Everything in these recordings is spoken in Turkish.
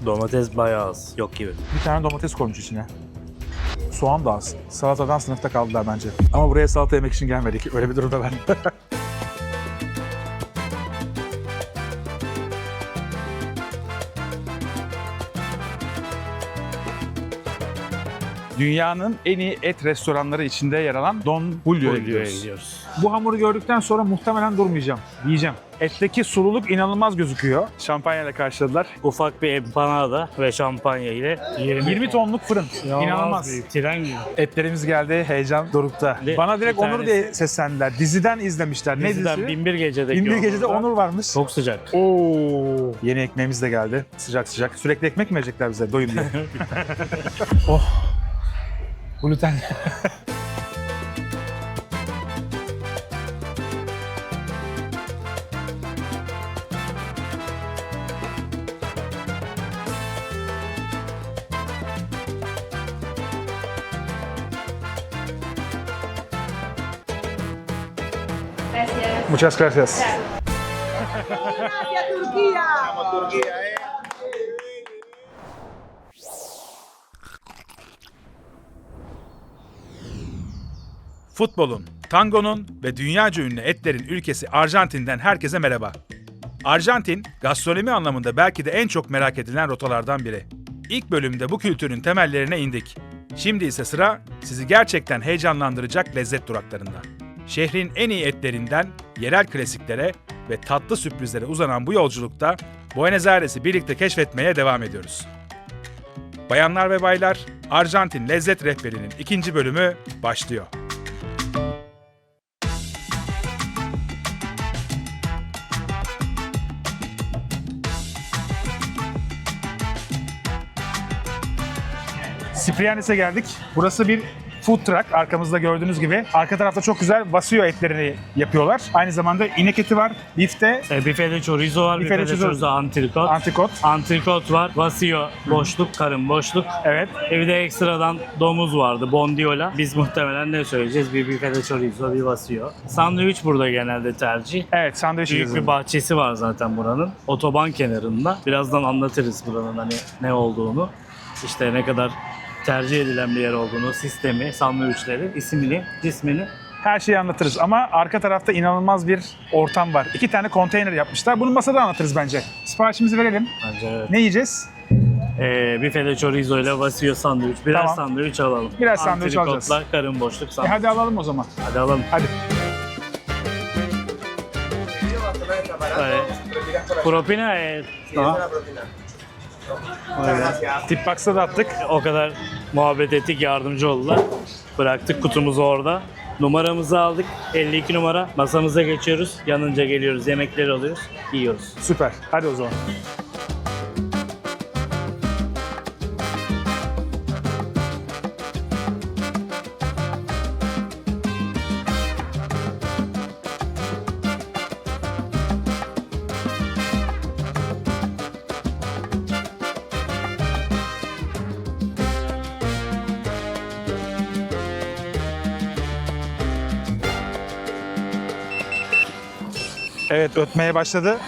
Domates bayağı az. Yok gibi. Bir tane domates koymuş içine. Soğan da az. Salatadan sınıfta kaldılar bence. Ama buraya salata yemek için gelmedik. Öyle bir durumda ben. Dünyanın en iyi et restoranları içinde yer alan Don Julio'ya gidiyoruz. Bu hamuru gördükten sonra muhtemelen durmayacağım. Yiyeceğim. Etteki sululuk inanılmaz gözüküyor. Şampanyayla karşıladılar. Ufak bir empanada ve şampanya ile 20 tonluk fırın. İnanılmaz. Büyük, tren gibi. Etlerimiz geldi. Heyecan dorukta. Bana direkt bir Onur tanesi- diye seslendiler. Diziden izlemişler. Ne Diziden dizisi? 1001 Gece'deki Binbir Gece'de Onur'da. Onur varmış. Çok sıcak. Oo. Yeni ekmeğimiz de geldi. Sıcak sıcak. Sürekli ekmek mi verecekler bize? Doyun diye. Oh. Gluten. Gracias. Muchas gracias. Hacia Turquía. Futbolun, tangonun ve dünyaca ünlü etlerin ülkesi Arjantin'den herkese merhaba. Arjantin, gastronomi anlamında belki de en çok merak edilen rotalardan biri. İlk bölümde bu kültürün temellerine indik. Şimdi ise sıra sizi gerçekten heyecanlandıracak lezzet duraklarında. Şehrin en iyi etlerinden yerel klasiklere ve tatlı sürprizlere uzanan bu yolculukta Buenos Aires'i birlikte keşfetmeye devam ediyoruz. Bayanlar ve baylar, Arjantin Lezzet Rehberi'nin 2. bölümü başlıyor. Ciprianis'e geldik. Burası bir food truck arkamızda gördüğünüz gibi. Arka tarafta çok güzel vasio etlerini yapıyorlar. Aynı zamanda inek eti var, bifte, Bifede chorizo var, Bifede bifede chorizo. chorizo antrikot. antrikot. Antrikot var, vasio, boşluk, karın boşluk. Evet. Bir de ekstradan domuz vardı, bondiola. Biz muhtemelen ne söyleyeceğiz? Bir bifede chorizo, bir vasio. Sandviç burada genelde tercih. Evet, sandviç Büyük yiyeceğiz. bir bahçesi var zaten buranın. Otoban kenarında. Birazdan anlatırız buranın hani ne olduğunu. İşte ne kadar tercih edilen bir yer olduğunu, sistemi, sandviçleri, cismini. Her şeyi anlatırız ama arka tarafta inanılmaz bir ortam var. 2 tane konteyner yapmışlar. Bunu masada anlatırız bence. Siparişimizi verelim. Bence evet. Ne yiyeceğiz? Bifede chorizo ile vasio sandviç. Birer Tamam. sandviç alalım. Birer sandviç alacağız. Antrikotla karın boşluk sandviç. Hadi alalım o zaman. Hadi alalım. Hadi. Propina tamam. Tip box'a da attık. O kadar muhabbet ettik, yardımcı oldular. Bıraktık kutumuzu orada. Numaramızı aldık. 52 numara. Masamıza geçiyoruz. Yanınca geliyoruz. Yemekleri alıyoruz. Yiyoruz. Süper. Hadi o zaman. Evet, ötmeye başladı.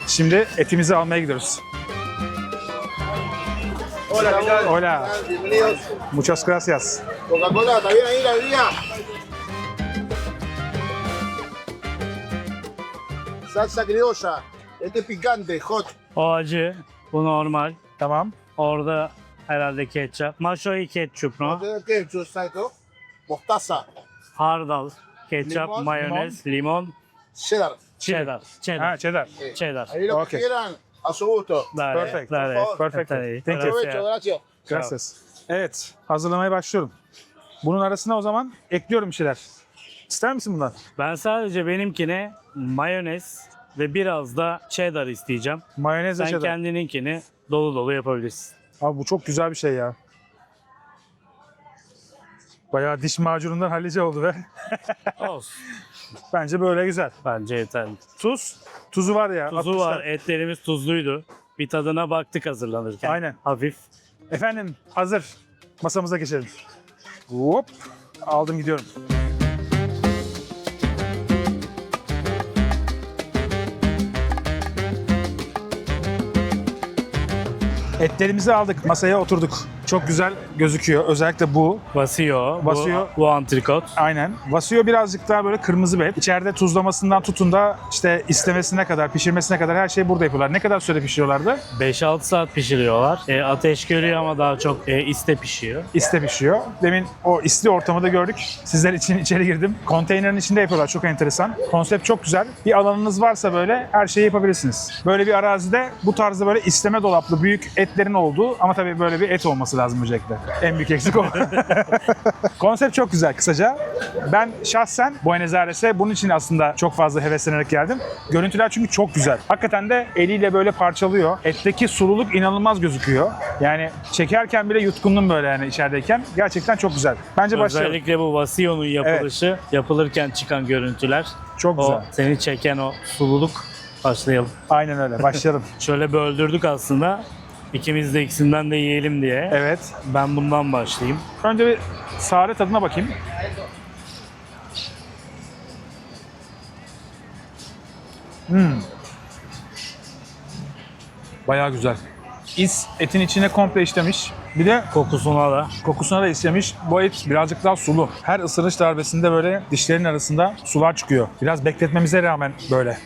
Şimdi etimizi almaya gidiyoruz. Hola, ¿qué tal? Hola. Bienvenidos. Muchas gracias. Coca-Cola, ¿está bien ahí la bebida? Salsa criolla. Este es picante, hot. O acı. Bu normal. Tamam. Orada herhalde ketçap. Maşoi ketçup no? ¿Qué es exacto? Mostaza. Hardal, ketçap, Limon, mayonez, limon, Cheddar. cheddar. Ha, cheddar. Cheddar. Ahí lo Ok. que quieran, a su gusto. Dale, Perfect. dale. Perfect. Dale. Thank you. Aprovecho, gracias. Gracias. Evet, hazırlamaya başlıyorum. Bunun arasına o zaman ekliyorum bir şeyler. İster misin bundan? Ben sadece benimkine mayonez ve biraz da cheddar isteyeceğim. Mayonez ve Sen cheddar. kendininkini dolu dolu yapabilirsin. Abi bu çok güzel bir şey ya. Bayağı diş macunundan hallice oldu ve Olsun. bence böyle güzel. Bence yeterli. Tuz. Tuzu var ya. Tuzu atmışlar. var. Etlerimiz tuzluydu. Bir tadına baktık hazırlanırken. Aynen. Hafif. Efendim hazır. Masamıza geçelim. Hop. Aldım gidiyorum. Etlerimizi aldık, masaya oturduk. Çok güzel gözüküyor. Özellikle bu. Vasio. Vasio. Bu antrikot. Aynen. Vasio birazcık daha böyle kırmızı bir et. İçeride tuzlamasından tutun da işte istemesine kadar, pişirmesine kadar her şeyi burada yapıyorlar. Ne kadar süre pişiriyorlardı? 5-6 saat pişiriyorlar. Ateş görüyor ama daha çok iste pişiyor. İste pişiyor. Demin o isli ortamı da gördük. Sizler için içeri girdim. Konteynerin içinde yapıyorlar. Çok enteresan. Konsept çok güzel. Bir alanınız varsa böyle her şeyi yapabilirsiniz. Böyle bir arazide bu tarzda böyle isteme dolaplı büyük etlerin olduğu ama tabii böyle bir et olması lazım öncelikle. En büyük eksik o. Konsept çok güzel kısaca. Ben şahsen Buenos Aires'e bunun için aslında çok fazla heveslenerek geldim. Görüntüler çünkü çok güzel. Hakikaten de eliyle böyle parçalıyor. Etteki sululuk inanılmaz gözüküyor. Yani çekerken bile yutkundum böyle yani içerideyken. Gerçekten çok güzel. Bence başlayalım. Özellikle bu Vasio'nun yapılışı, yapılırken çıkan görüntüler. Çok güzel. O seni çeken o sululuk. Başlayalım. Aynen öyle. Başlayalım. Şöyle böldürdük aslında. İkimiz de ikisinden de yiyelim diye. Evet. Ben bundan başlayayım. Önce bir sade tadına bakayım. Bayağı güzel. Etin içine komple işlemiş. Bir de Kokusuna da. kokusuna da işlemiş. Bu et birazcık daha sulu. Her ısırış darbesinde böyle dişlerin arasında sular çıkıyor. Biraz bekletmemize rağmen böyle.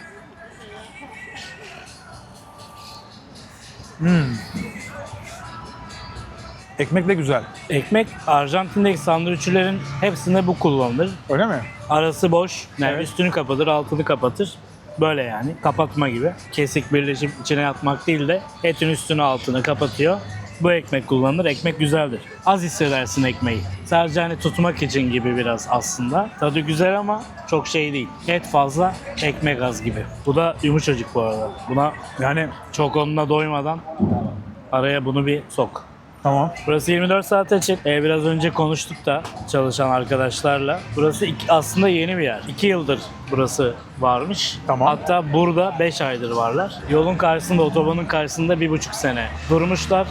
Ekmek de güzel. Ekmek Arjantin'deki sandviççilerin hepsinde bu kullanılır. Öyle mi? Arası boş. Yani Evet. üstünü kapatır, altını kapatır. Böyle yani. Kapatma gibi. Kesik birleşip içine yatmak değil de etin üstünü altını kapatıyor. Bu ekmek kullanılır. Ekmek güzeldir. Az hissedersin ekmeği. Sadece hani tutmak için gibi biraz aslında. Tadı güzel ama çok şey değil. Et fazla, ekmek az gibi. Bu da yumuşacık bu arada. Buna Yani çok onunla doymadan araya bunu bir sok. tamam. Burası 24 saat açık. Biraz önce konuştuk da çalışan arkadaşlarla. Burası aslında yeni bir yer. 2 yıldır burası varmış. Tamam. Hatta burada 5 aydır varlar. Yolun karşısında, otobanın karşısında 1,5 sene durmuşlar.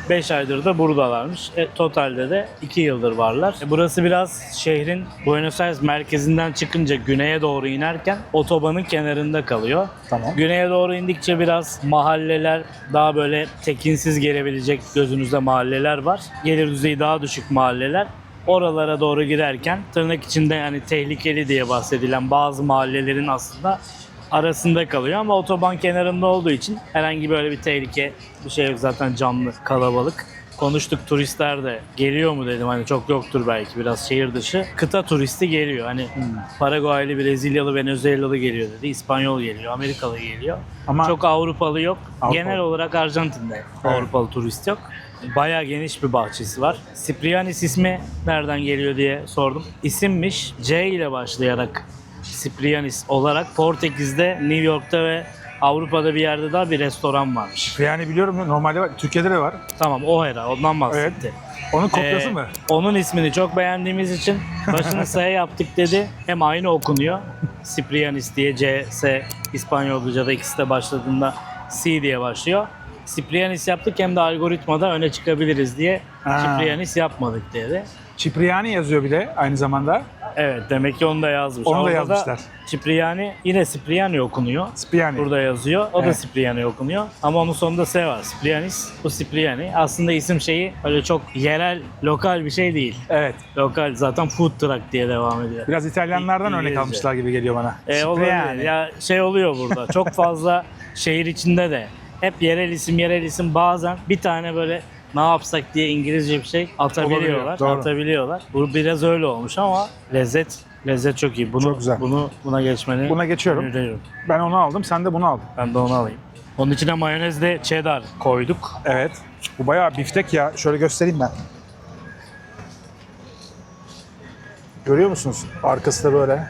5 aydır da buradalarmış. Totalde de 2 yıldır varlar. Burası biraz şehrin Buenos Aires merkezinden çıkınca güneye doğru inerken otobanın kenarında kalıyor. Tamam. Güneye doğru indikçe biraz mahalleler, daha böyle tekinsiz gelebilecek gözünüzde mahalleler var. Gelir düzeyi daha düşük mahalleler. Oralara doğru giderken tırnak içinde yani tehlikeli diye bahsedilen bazı mahallelerin aslında arasında kalıyor ama otoban kenarında olduğu için herhangi böyle bir tehlike bir şey yok, zaten canlı kalabalık. Konuştuk, turistler de geliyor mu dedim, hani çok yoktur belki, biraz şehir dışı. Kıta turisti geliyor, hani Paraguaylı, Brezilyalı, Venezuelalı geliyor dedi, İspanyol geliyor, Amerikalı geliyor. Ama Çok Avrupalı yok. Avrupalı. Genel olarak Arjantin'de Avrupalı turist yok. Bayağı geniş bir bahçesi var. Ciprianis ismi nereden geliyor diye sordum. İsimmiş, C ile başlayarak Ciprianis olarak Portekiz'de, New York'ta ve Avrupa'da bir yerde daha bir restoran varmış. yani biliyorum normalde var. Türkiye'de de var. Tamam, o herhalde ondan bahsetti. Onun kopyası Ee, mı? Onun ismini çok beğendiğimiz için başını S yaptık dedi. Hem aynı okunuyor. Ciprianis diye, C, S İspanyolca'da ikisi de başladığında C diye başlıyor. Ciprianis yaptık, hem de algoritmada öne çıkabiliriz diye Ha. Ciprianis yapmadık dedi. Cipriani yazıyor bir de aynı zamanda. Evet, demek ki onu da yazmış. Onu da Orada yazmışlar. Cipriani, yine Cipriani okunuyor. Cipriani. Burada yazıyor. O Evet. da Cipriani okunuyor. Ama onun sonunda S var. Ciprianis, bu Cipriani. Aslında isim şeyi öyle çok yerel, lokal bir şey değil. Evet. Lokal, zaten food truck diye devam ediyor. Biraz İtalyanlardan örnek İngilizce. almışlar gibi geliyor bana. Olabilir. Cipriani. Ya şey oluyor burada. Çok fazla şehir içinde de hep yerel isim bazen bir tane böyle ne yapsak diye İngilizce bir şey atabiliyorlar. Olabiliyor, doğru. Atabiliyorlar. Bu biraz öyle olmuş ama lezzet çok iyi. Bunu, Çok güzel. Buna geçmeni Buna geçiyorum. öneriyorum. Ben onu aldım, sen de bunu aldın. Ben de onu alayım. Onun içine mayonezle cheddar koyduk. Evet. Bu bayağı biftek ya. Şöyle göstereyim ben. Görüyor musunuz? Arkası da böyle.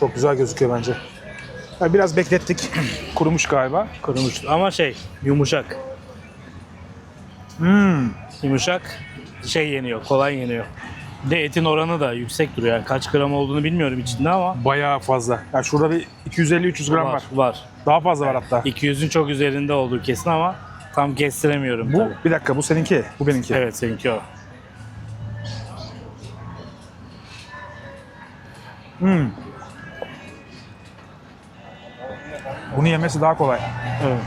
Çok güzel gözüküyor bence. Ya biraz beklettik. Kurumuş galiba. Kurumuş ama yumuşak. Yumuşak yeniyor, kolay yeniyor. Bir de etin oranı da yüksek duruyor. Yani kaç gram olduğunu bilmiyorum içinde ama Bayağı fazla. Yani şurada bir 250-300 gram var. var. Daha fazla var hatta. 200'ün çok üzerinde olduğu kesin ama tam kestiremiyorum Bu, tabii. bir dakika bu seninki, bu benimki. Evet, seninki o. Bunu yemesi daha kolay. Evet.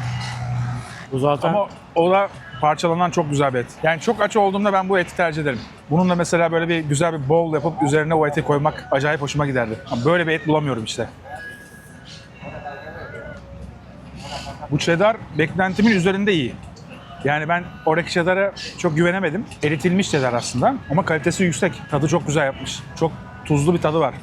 Bu zaten Ama o da parçalanan çok güzel bir et. Yani çok aç olduğumda ben bu eti tercih ederim. Bununla mesela böyle bir güzel bir bowl yapıp üzerine o eti koymak acayip hoşuma giderdi. Ama böyle bir et bulamıyorum işte. Bu cheddar beklentimin üzerinde iyi. Yani ben oradaki cheddar'a çok güvenemedim. Eritilmiş cheddar aslında ama kalitesi yüksek. Tadı çok güzel yapmış. Çok tuzlu bir tadı var.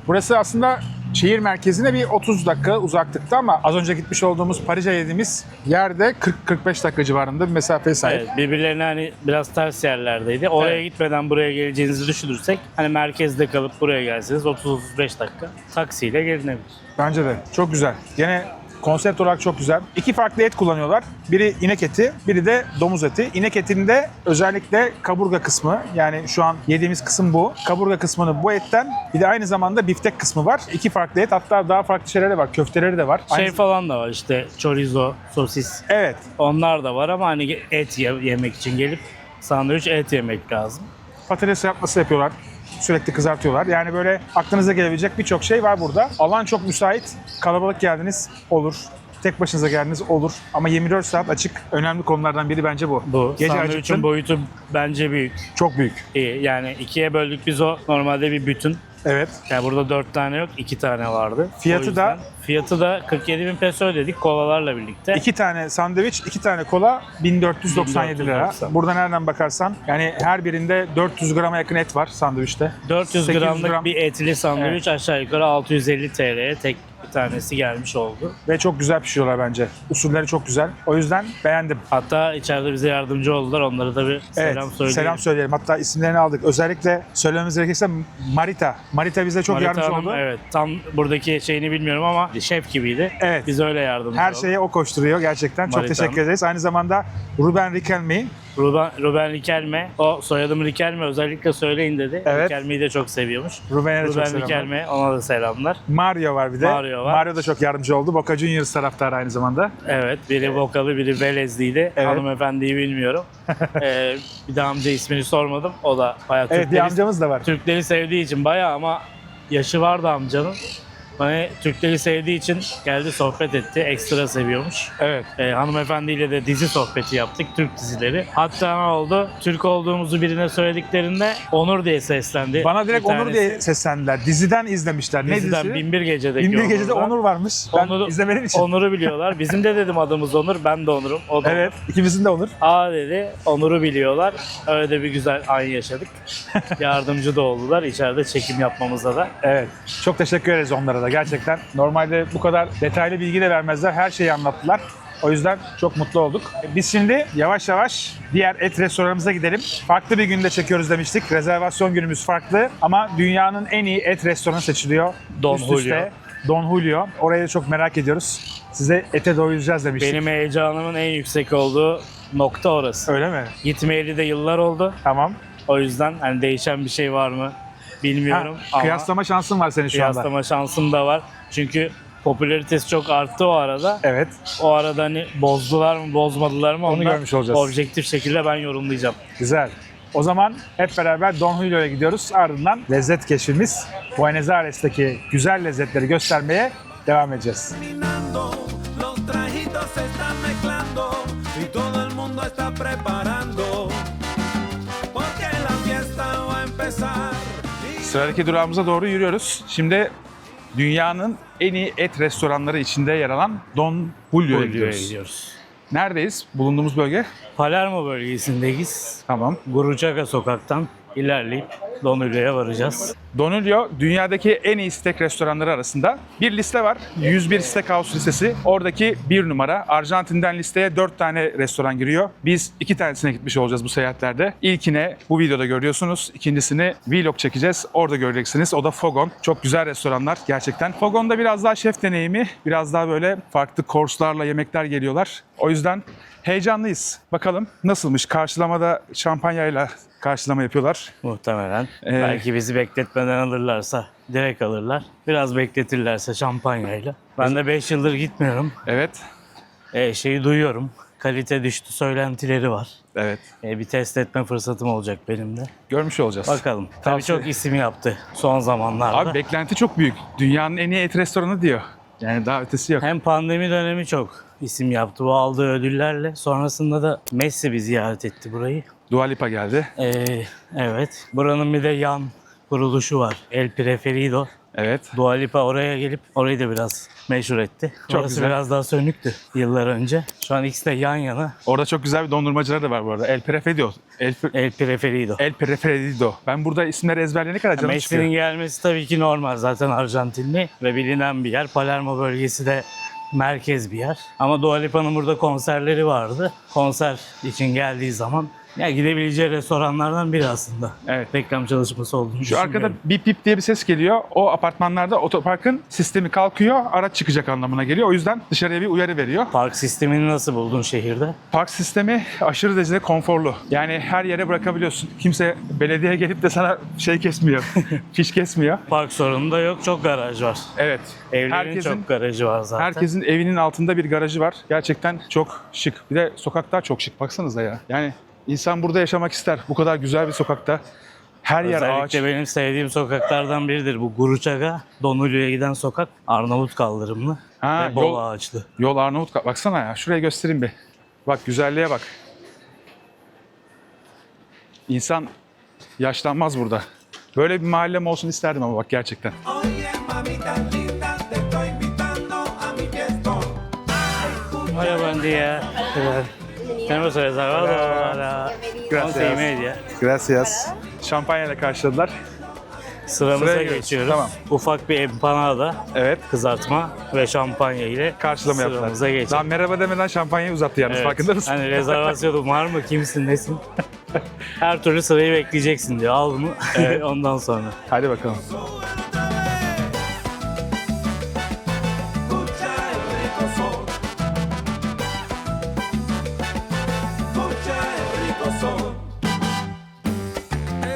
Burası aslında şehir merkezine bir 30 dakika uzaklıkta ama az önce gitmiş olduğumuz Paris'e yediğimiz yerde 40-45 dakika civarında bir mesafeye sahip. evet, birbirlerine hani biraz ters yerlerdeydi. Oraya Evet. gitmeden buraya geleceğinizi düşünürsek hani merkezde kalıp buraya gelseniz 30-35 dakika taksiyle gelinebilir. Bence de çok güzel. Gene konsept olarak çok güzel. İki farklı et kullanıyorlar. Biri inek eti, biri de domuz eti. İnek etinde özellikle kaburga kısmı, yani şu an yediğimiz kısım bu. Kaburga kısmını bu etten, bir de aynı zamanda biftek kısmı var. İki farklı et, hatta daha farklı şeyleri de var. Köfteleri de var. Şey Aynı- falan da var işte chorizo, sosis. Evet. Onlar da var ama hani et yemek için gelip sandviç et yemek lazım. Patates yapması yapıyorlar. Sürekli kızartıyorlar. Yani böyle aklınıza gelebilecek birçok şey var burada. Alan çok müsait. Kalabalık geldiniz olur. Tek başınıza geldiniz olur. Ama 24 saat açık. Önemli konulardan biri bence bu. Bu Gece sandviçin acıktın. boyutu bence büyük. Çok büyük. İyi. Yani ikiye böldük biz o normalde bir bütün. Evet. Yani burada 4 tane yok, 2 tane vardı. Fiyatı O yüzden da- fiyatı da 47.000 peso ödedik kolalarla birlikte. 2 tane sandviç, 2 tane kola 1497 lira. 1490. Burada nereden bakarsan yani her birinde 400 grama yakın et var sandviçte. 400 800 gramlık gram. bir etli sandviç aşağı yukarı 650 TL'ye tek bir tanesi gelmiş oldu. Ve çok güzel pişiyorlar bence. Usulleri çok güzel. O yüzden beğendim. Hatta içeride bize yardımcı oldular. Onlara da bir selam Evet, söyleyelim. selam söyleyelim. Hatta isimlerini aldık. Özellikle söylememiz gerekirse Marita. Marita bize çok Marita yardımcı Hanım, oldu. evet. Tam buradaki şeyini bilmiyorum ama şef gibiydi. Evet. Biz öyle yardımcı Her olduk. şeye o koşturuyor gerçekten. Çok Marita teşekkür Hanım. ederiz. Aynı zamanda Ruben Riquelme. Ruben Riquelme. O soyadım Riquelme özellikle söyleyin dedi. Evet. Riquelme'yi de çok seviyormuş. Ruben'e de çok Ruben selamlar. Riquelme, ona da selamlar. Mario var bir de. Mario var. Mario da çok yardımcı oldu. Boca Juniors taraftarı aynı zamanda. Evet, biri vokalı, biri Velezliydi. Evet. Hanımefendiyi bilmiyorum. Bir de amca ismini sormadım. O da bayağı Evet, bir Türkleri, amcamız da var. Türkleri sevdiği için bayağı ama yaşı vardı amcanın. Hani Türkleri sevdiği için geldi sohbet etti. Ekstra seviyormuş. Evet. Hanımefendiyle de dizi sohbeti yaptık. Türk dizileri. Hatta ne oldu? Türk olduğumuzu birine söylediklerinde Onur diye seslendi. Bana direkt Bir Onur tanesi. diye seslendiler. Diziden izlemişler. Ne Diziden dizisi? Binbir Gece'deki Binbir Gece'de Onur'dan. Onur varmış. Ben Onur'u- izlemediğim için. Onur'u biliyorlar. Bizim de dedim adımız Onur. Ben de Onur'um. O da Evet. ikimizin de Onur. Aa dedi. Onur'u biliyorlar. Öyle de bir güzel an yaşadık. Yardımcı da oldular. İçeride çekim yapmamıza da. Evet. Çok teşekkür ederiz onlara da gerçekten. Normalde bu kadar detaylı bilgi de vermezler. Her şeyi anlattılar. O yüzden çok mutlu olduk. Biz şimdi yavaş yavaş diğer et restoranımıza gidelim. Farklı bir günde çekiyoruz demiştik. Rezervasyon günümüz farklı ama dünyanın en iyi et restoranı seçiliyor. Don Üst üste. Julio. Don Julio. Orayı da çok merak ediyoruz. Size ete doyuracağız demiştik. Benim heyecanımın en yüksek olduğu nokta orası. Öyle mi? Gitmeyeli de yıllar oldu. Tamam. O yüzden hani değişen bir şey var mı bilmiyorum Ha, ama kıyaslama şansın var senin şu anda. kıyaslama şansım da var. Çünkü popülaritesi çok arttı o arada. Evet. O arada hani bozdular mı bozmadılar mı Onu onu görmüş olacağız. objektif şekilde ben yorumlayacağım. Güzel. O zaman hep beraber Don Julio'ya gidiyoruz. Ardından lezzet keşfimiz Buenos Aires'teki güzel lezzetleri göstermeye devam edeceğiz. Caminando, los trajitos se están mezclando y todo el mundo está preparando porque la fiesta va a empezar. Sıradaki durağımıza doğru yürüyoruz. Şimdi dünyanın en iyi et restoranları içinde yer alan Don Julio'ya Julio'ya gidiyoruz. gidiyoruz. Neredeyiz? Bulunduğumuz bölge? Palermo bölgesindeyiz. Tamam. Gurucaka sokaktan ilerleyip Don Julio'ya varacağız. Don Julio dünyadaki en iyi steak restoranları arasında bir liste var. 101 Steakhouse listesi. Oradaki bir numara. Arjantin'den listeye 4 tane restoran giriyor. Biz 2 tanesine gitmiş olacağız bu seyahatlerde. İlkine bu videoda görüyorsunuz. İkincisini vlog çekeceğiz. Orada göreceksiniz. O da Fogon. Çok güzel restoranlar gerçekten. Fogon'da biraz daha şef deneyimi. Biraz daha böyle farklı course'larla yemekler geliyorlar. O yüzden heyecanlıyız. Bakalım nasılmış? Karşılamada şampanyayla karşılama yapıyorlar. Muhtemelen. Belki bizi bekletmeden alırlarsa direkt alırlar. Biraz bekletirlerse şampanyayla. Ben de 5 yıldır gitmiyorum. Evet. Şeyi duyuyorum. Kalite düştü söylentileri var. Evet. Bir test etme fırsatım olacak benim de. Görmüş olacağız. Bakalım. Tabii Tavsiye- çok isim yaptı son zamanlarda. Abi beklenti çok büyük. Dünyanın en iyi et restoranı diyor. Yani daha ötesi yok. Hem pandemi dönemi çok isim yaptı bu aldığı ödüllerle. Sonrasında da Messi bir ziyaret etti burayı. Dua Lipa geldi. Evet. Buranın bir de yan kuruluşu var. El Preferido. Evet. Dua Lipa oraya gelip orayı da biraz meşhur etti. Çok Orası güzel. biraz daha sönüktü yıllar önce. Şu an ikisi de yan yana. Orada çok güzel bir dondurmacılar da var bu arada. El Preferido. El Preferido. El Preferido. Ben burada isimleri ezberleyene kadar canım Messi'nin çıkıyor. gelmesi tabii ki normal. Zaten Arjantinli ve bilinen bir yer. Palermo bölgesi de merkez bir yer. Ama Dua Lipa'nın burada konserleri vardı. Konser için geldiği zaman ya gidebileceği restoranlardan biri aslında. Evet. Reklam çalışması olduğunu Şu arkada düşünüyorum. bip bip diye bir ses geliyor. O apartmanlarda otoparkın sistemi kalkıyor. Araç çıkacak anlamına geliyor. O yüzden dışarıya bir uyarı veriyor. Park sistemini nasıl buldun şehirde? Park sistemi aşırı derecede konforlu. Yani her yere bırakabiliyorsun. Kimse belediye gelip de sana şey kesmiyor. Fiş kesmiyor. Park sorunu da yok. Çok garaj var. Evet. Evlerin çok garajı var zaten. Herkesin evinin altında bir garajı var. Gerçekten çok şık. Bir de sokaklar çok şık. Baksanıza ya. Yani insan burada yaşamak ister. Bu kadar güzel bir sokakta. Her yer ağaç. Özellikle benim sevdiğim sokaklardan biridir bu Guruçaga. Donulu'ya giden sokak. Arnavut kaldırımlı Ha, ve bol yol- ağaçlı. Yol Arnavut. Baksana ya. Şuraya göstereyim bir. Bak güzelliğe bak. İnsan yaşlanmaz burada. Böyle bir mahallem olsun isterdim ama bak gerçekten. Oye, mamita linda, te estoy invitando a mi fiestón. Hola, buen día. Tenemos reservado para Gracias. 11:30. Gracias. Şampanyayla karşıladılar. Sıramıza Sıraya giriyoruz. geçiyoruz. Tamam. Ufak bir empanada, Evet. kızartma ve şampanya ile Karşılama sıramıza yaptılar. Daha geçelim. merhaba demeden şampanyayı uzattı yalnız. Evet. Farkında mısın? Hani rezervasyonun var mı, kimsin, nesin? Her türlü sırayı bekleyeceksin diyor. Al bunu ondan sonra. Hadi bakalım. Escucha el rico son. Escucha el rico son.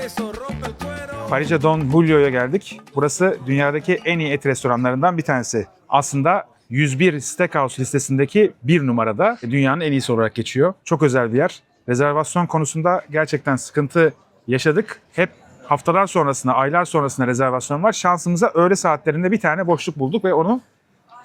Eso rompe el cuero. Paris'e Don Julio'ya geldik. Burası dünyadaki en iyi et restoranlarından bir tanesi. Aslında 101 Steakhouse listesindeki bir numarada dünyanın en iyisi olarak geçiyor. Çok özel bir yer. Rezervasyon konusunda gerçekten sıkıntı yaşadık. Hep haftalar sonrasında, aylar sonrasında rezervasyon var. Şansımıza öğle saatlerinde bir tane boşluk bulduk ve onu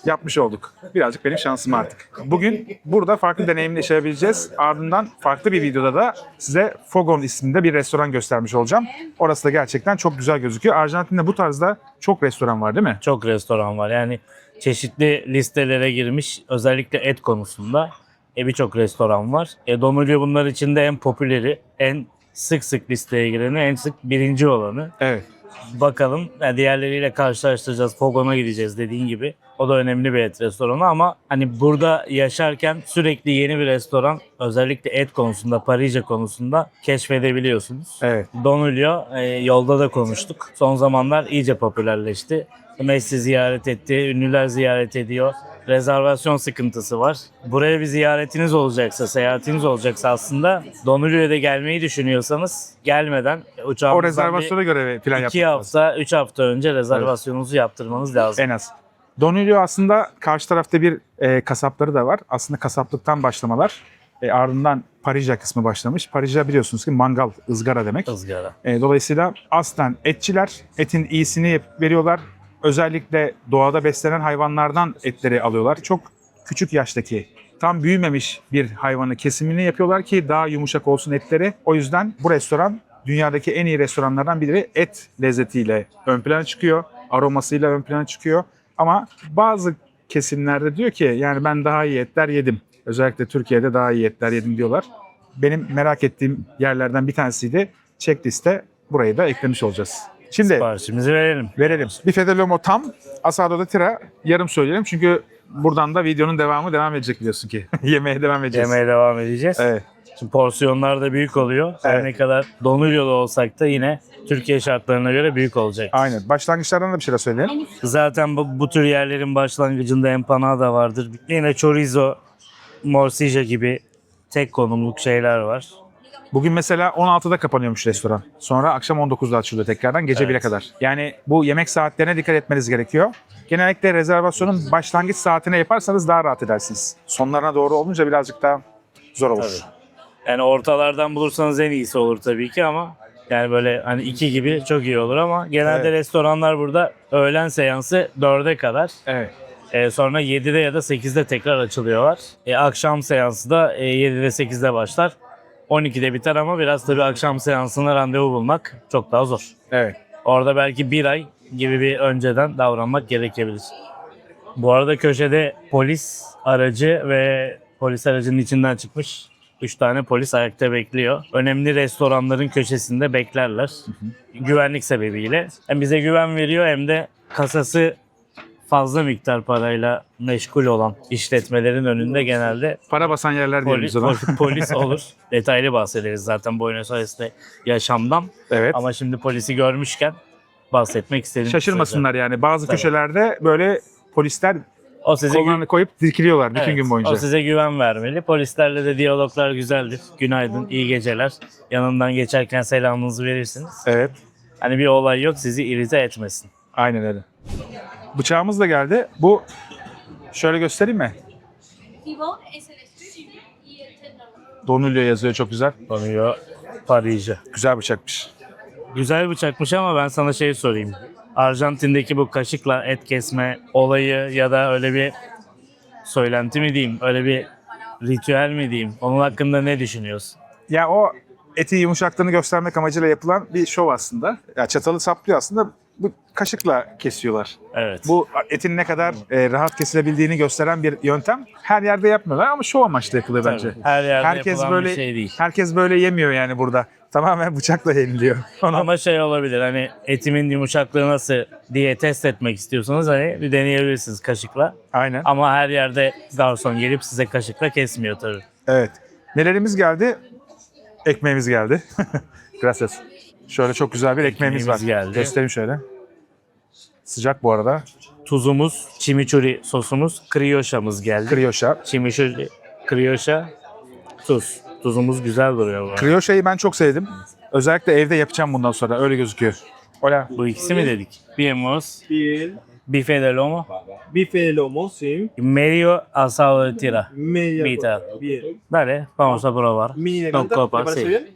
yapmış olduk. Birazcık benim şansım artık. Bugün burada farklı deneyimle yaşayabileceğiz. Ardından farklı bir videoda da size Fogon isminde bir restoran göstermiş olacağım. Orası da gerçekten çok güzel gözüküyor. Arjantin'de bu tarzda çok restoran var değil mi? Çok restoran var. Yani çeşitli listelere girmiş özellikle et konusunda birçok restoran var. Don Julio bunlar içinde en popüleri, en sık sık listeye gireni, en sık birinci olanı. Evet. Bakalım yani diğerleriyle karşılaştıracağız. Fogon'a gideceğiz dediğin gibi. O da önemli bir et restoranı ama hani burada yaşarken sürekli yeni bir restoran özellikle et konusunda, Parija konusunda keşfedebiliyorsunuz. Evet. Don Julio yolda da konuştuk. Son zamanlar iyice popülerleşti. Messi ziyaret etti, ünlüler ziyaret ediyor. Rezervasyon sıkıntısı var. Buraya bir ziyaretiniz olacaksa, seyahatiniz olacaksa aslında Don Julio'ya da gelmeyi düşünüyorsanız gelmeden O uçağınızdan rezervasyona göre plan 2 yapmak lazım. hafta, 3 hafta önce rezervasyonunuzu yaptırmanız lazım. En az. Don Julio aslında karşı tarafta bir kasapları da var. Aslında kasaplıktan başlamalar. Ardından Parija kısmı başlamış. Parija biliyorsunuz ki mangal, ızgara demek. Izgara. Dolayısıyla aslen etçiler etin iyisini veriyorlar. Özellikle doğada beslenen hayvanlardan etleri alıyorlar. Çok küçük yaştaki, tam büyümemiş bir hayvanı kesimini yapıyorlar ki daha yumuşak olsun etleri. O yüzden bu restoran dünyadaki en iyi restoranlardan biri. Et lezzetiyle ön plana çıkıyor, aromasıyla ön plana çıkıyor. Ama bazı kesimlerde diyor ki yani ben daha iyi etler yedim. Özellikle Türkiye'de daha iyi etler yedim diyorlar. Benim merak ettiğim yerlerden bir tanesiydi. Checkliste burayı da eklemiş olacağız. Şimdi Siparişimizi verelim. verelim. Bife de lomo tam, asado da tira yarım söyleyelim. Çünkü buradan da videonun devamı devam edecek biliyorsun ki. Yemeğe devam edeceğiz. Yemeğe devam edeceğiz. Evet. Şimdi porsiyonlar da büyük oluyor. Her Evet. ne kadar Don Julio'da olsak da yine Türkiye şartlarına göre büyük olacak. Aynen. Başlangıçlardan da bir şeyler söyleyelim. Zaten bu tür yerlerin başlangıcında empanada vardır. Yine chorizo, morcilla gibi tek konumluk şeyler var. Bugün mesela 16'da kapanıyormuş restoran. Sonra akşam 19'da açılıyor tekrardan gece Evet. 1'e kadar. Yani bu yemek saatlerine dikkat etmeniz gerekiyor. Genellikle rezervasyonun başlangıç saatine yaparsanız daha rahat edersiniz. Sonlarına doğru olunca birazcık daha zor olur. Tabii. Yani ortalardan bulursanız en iyisi olur tabii ki ama yani böyle hani 2 gibi çok iyi olur ama genelde Evet. restoranlar burada öğlen seansı 4'e kadar. Evet. Sonra 7'de ya da 8'de tekrar açılıyorlar. Akşam seansı da 7'de 8'de başlar. 12'de biter ama biraz tabii akşam seansına randevu bulmak çok daha zor. Evet. Orada belki bir ay gibi bir önceden davranmak gerekebilir. Bu arada köşede polis aracı ve polis aracının içinden çıkmış 3 tane polis ayakta bekliyor. Önemli restoranların köşesinde beklerler. Güvenlik sebebiyle. Hem bize güven veriyor hem de kasası fazla miktar parayla meşgul olan işletmelerin önünde genelde Para basan yerler diyelim polis, biz ona. polis olur. Detaylı bahsederiz zaten Buenos Aires'te yaşamdan. Evet. Ama şimdi polisi görmüşken bahsetmek istedim. Şaşırmasınlar yani. Bazı Tabii. köşelerde böyle polisler O size kollarını koyup dikiliyorlar bütün Evet, gün boyunca. O size güven vermeli. Polislerle de diyaloglar güzeldir. Günaydın, iyi geceler. Yanından geçerken selamınızı verirsiniz. Evet. Hani bir olay yok, sizi irite etmesin. Aynen öyle. Bıçağımız da geldi. Bu şöyle göstereyim mi? Tibón es el strip y el tenderloin. Donulio yazıyor çok güzel. Konuyor Paris'e. Güzel bıçakmış. Güzel bıçakmış ama ben sana şey sorayım. Arjantin'deki bu kaşıkla et kesme olayı ya da öyle bir söylenti mi diyeyim, öyle bir ritüel mi diyeyim? Onun hakkında ne düşünüyorsun? Ya o etin yumuşaklığını göstermek amacıyla yapılan bir şov aslında. Ya çatalı saplıyor aslında. Bu kaşıkla kesiyorlar. Evet. Bu etin ne kadar rahat kesilebildiğini gösteren bir yöntem. Her yerde yapmıyorlar ama şov amaçlı yapılıyor Tabii, bence. her yerde Herkes yapılan böyle bir şey değil. herkes böyle yemiyor yani burada. Tamamen bıçakla yeniliyor. Ama şey olabilir, hani etimin yumuşaklığı nasıl diye test etmek istiyorsanız hani bir deneyebilirsiniz kaşıkla. Aynen. Ama her yerde garson gelip size kaşıkla kesmiyor tabii. Evet. Nelerimiz geldi? Ekmeğimiz geldi. Gracias. Şöyle çok güzel bir ekmeğimiz var. Ekmeğimiz geldi. Göstereyim şöyle. Sıcak bu arada. Tuzumuz, chimichurri sosumuz, krioşamız geldi. Krioşa. Chimichurri, krioşa, tuz. Tuzumuz güzel duruyor bu arada. Krioşa'yı ben çok sevdim. Özellikle evde yapacağım bundan sonra. Öyle gözüküyor. Hola. Bu ikisi mi dedik? Pidemos Piel, bife de lomo, bife de lomo, sí. medio asado de tira. Media Mitad. Bien. Dale, vamos a probar. Mini de Con manta, copa, ¿te parece sí. bien?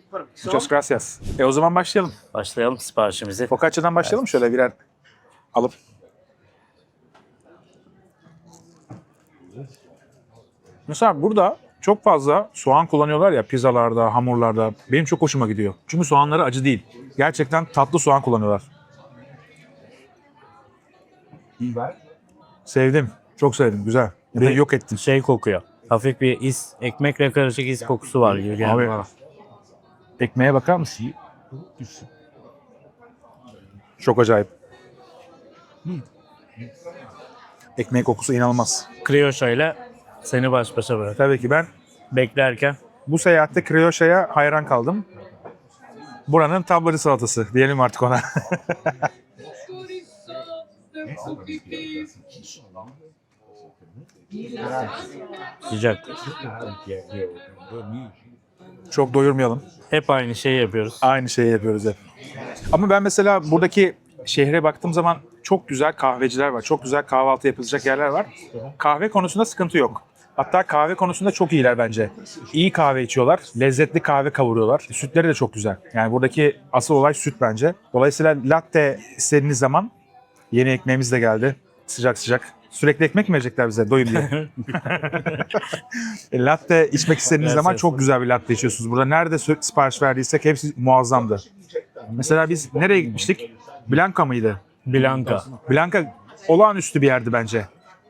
Muchas gracias. O zaman başlayalım. Başlayalım siparişimizi. Focaccia'dan başlayalım şöyle birer alıp. Mesela burada çok fazla soğan kullanıyorlar ya pizzalarda, hamurlarda. Benim çok hoşuma gidiyor. Çünkü soğanları acı değil. Gerçekten tatlı soğan kullanıyorlar. Sevdim. Çok sevdim. Güzel. Beni yok ettin. Şey kokuyor. Hafif bir is, ekmekle karışık is kokusu var gibi geldi Abi bana. ekmeğe bakar mısın? Çok acayip. Ekmeğin kokusu inanılmaz. Krioşa ile seni baş başa bırak. Tabii ki ben Beklerken bu seyahatte Krioşa'ya hayran kaldım. Buranın tabları salatası diyelim artık ona. sıcak. Çok doyurmayalım. Hep aynı şeyi yapıyoruz. Aynı şeyi yapıyoruz hep. Ama ben mesela buradaki şehre baktığım zaman çok güzel kahveciler var. Çok güzel kahvaltı yapılacak yerler var. Kahve konusunda sıkıntı yok. Hatta kahve konusunda çok iyiler bence. İyi kahve içiyorlar. Lezzetli kahve kavuruyorlar. Sütleri de çok güzel. Yani buradaki asıl olay süt bence. Dolayısıyla latte istediğiniz zaman yeni ekmeğimiz de geldi. Sıcak sıcak. Sürekli ekmek mi verecekler bize? Doyun diye. Latte içmek istediğiniz zaman çok güzel bir latte içiyorsunuz. Burada nerede sipariş verdiysek hepsi muazzamdı. Mesela biz nereye gitmiştik? Blanca mıydı? Blanca. Blanca olağanüstü bir yerdi bence.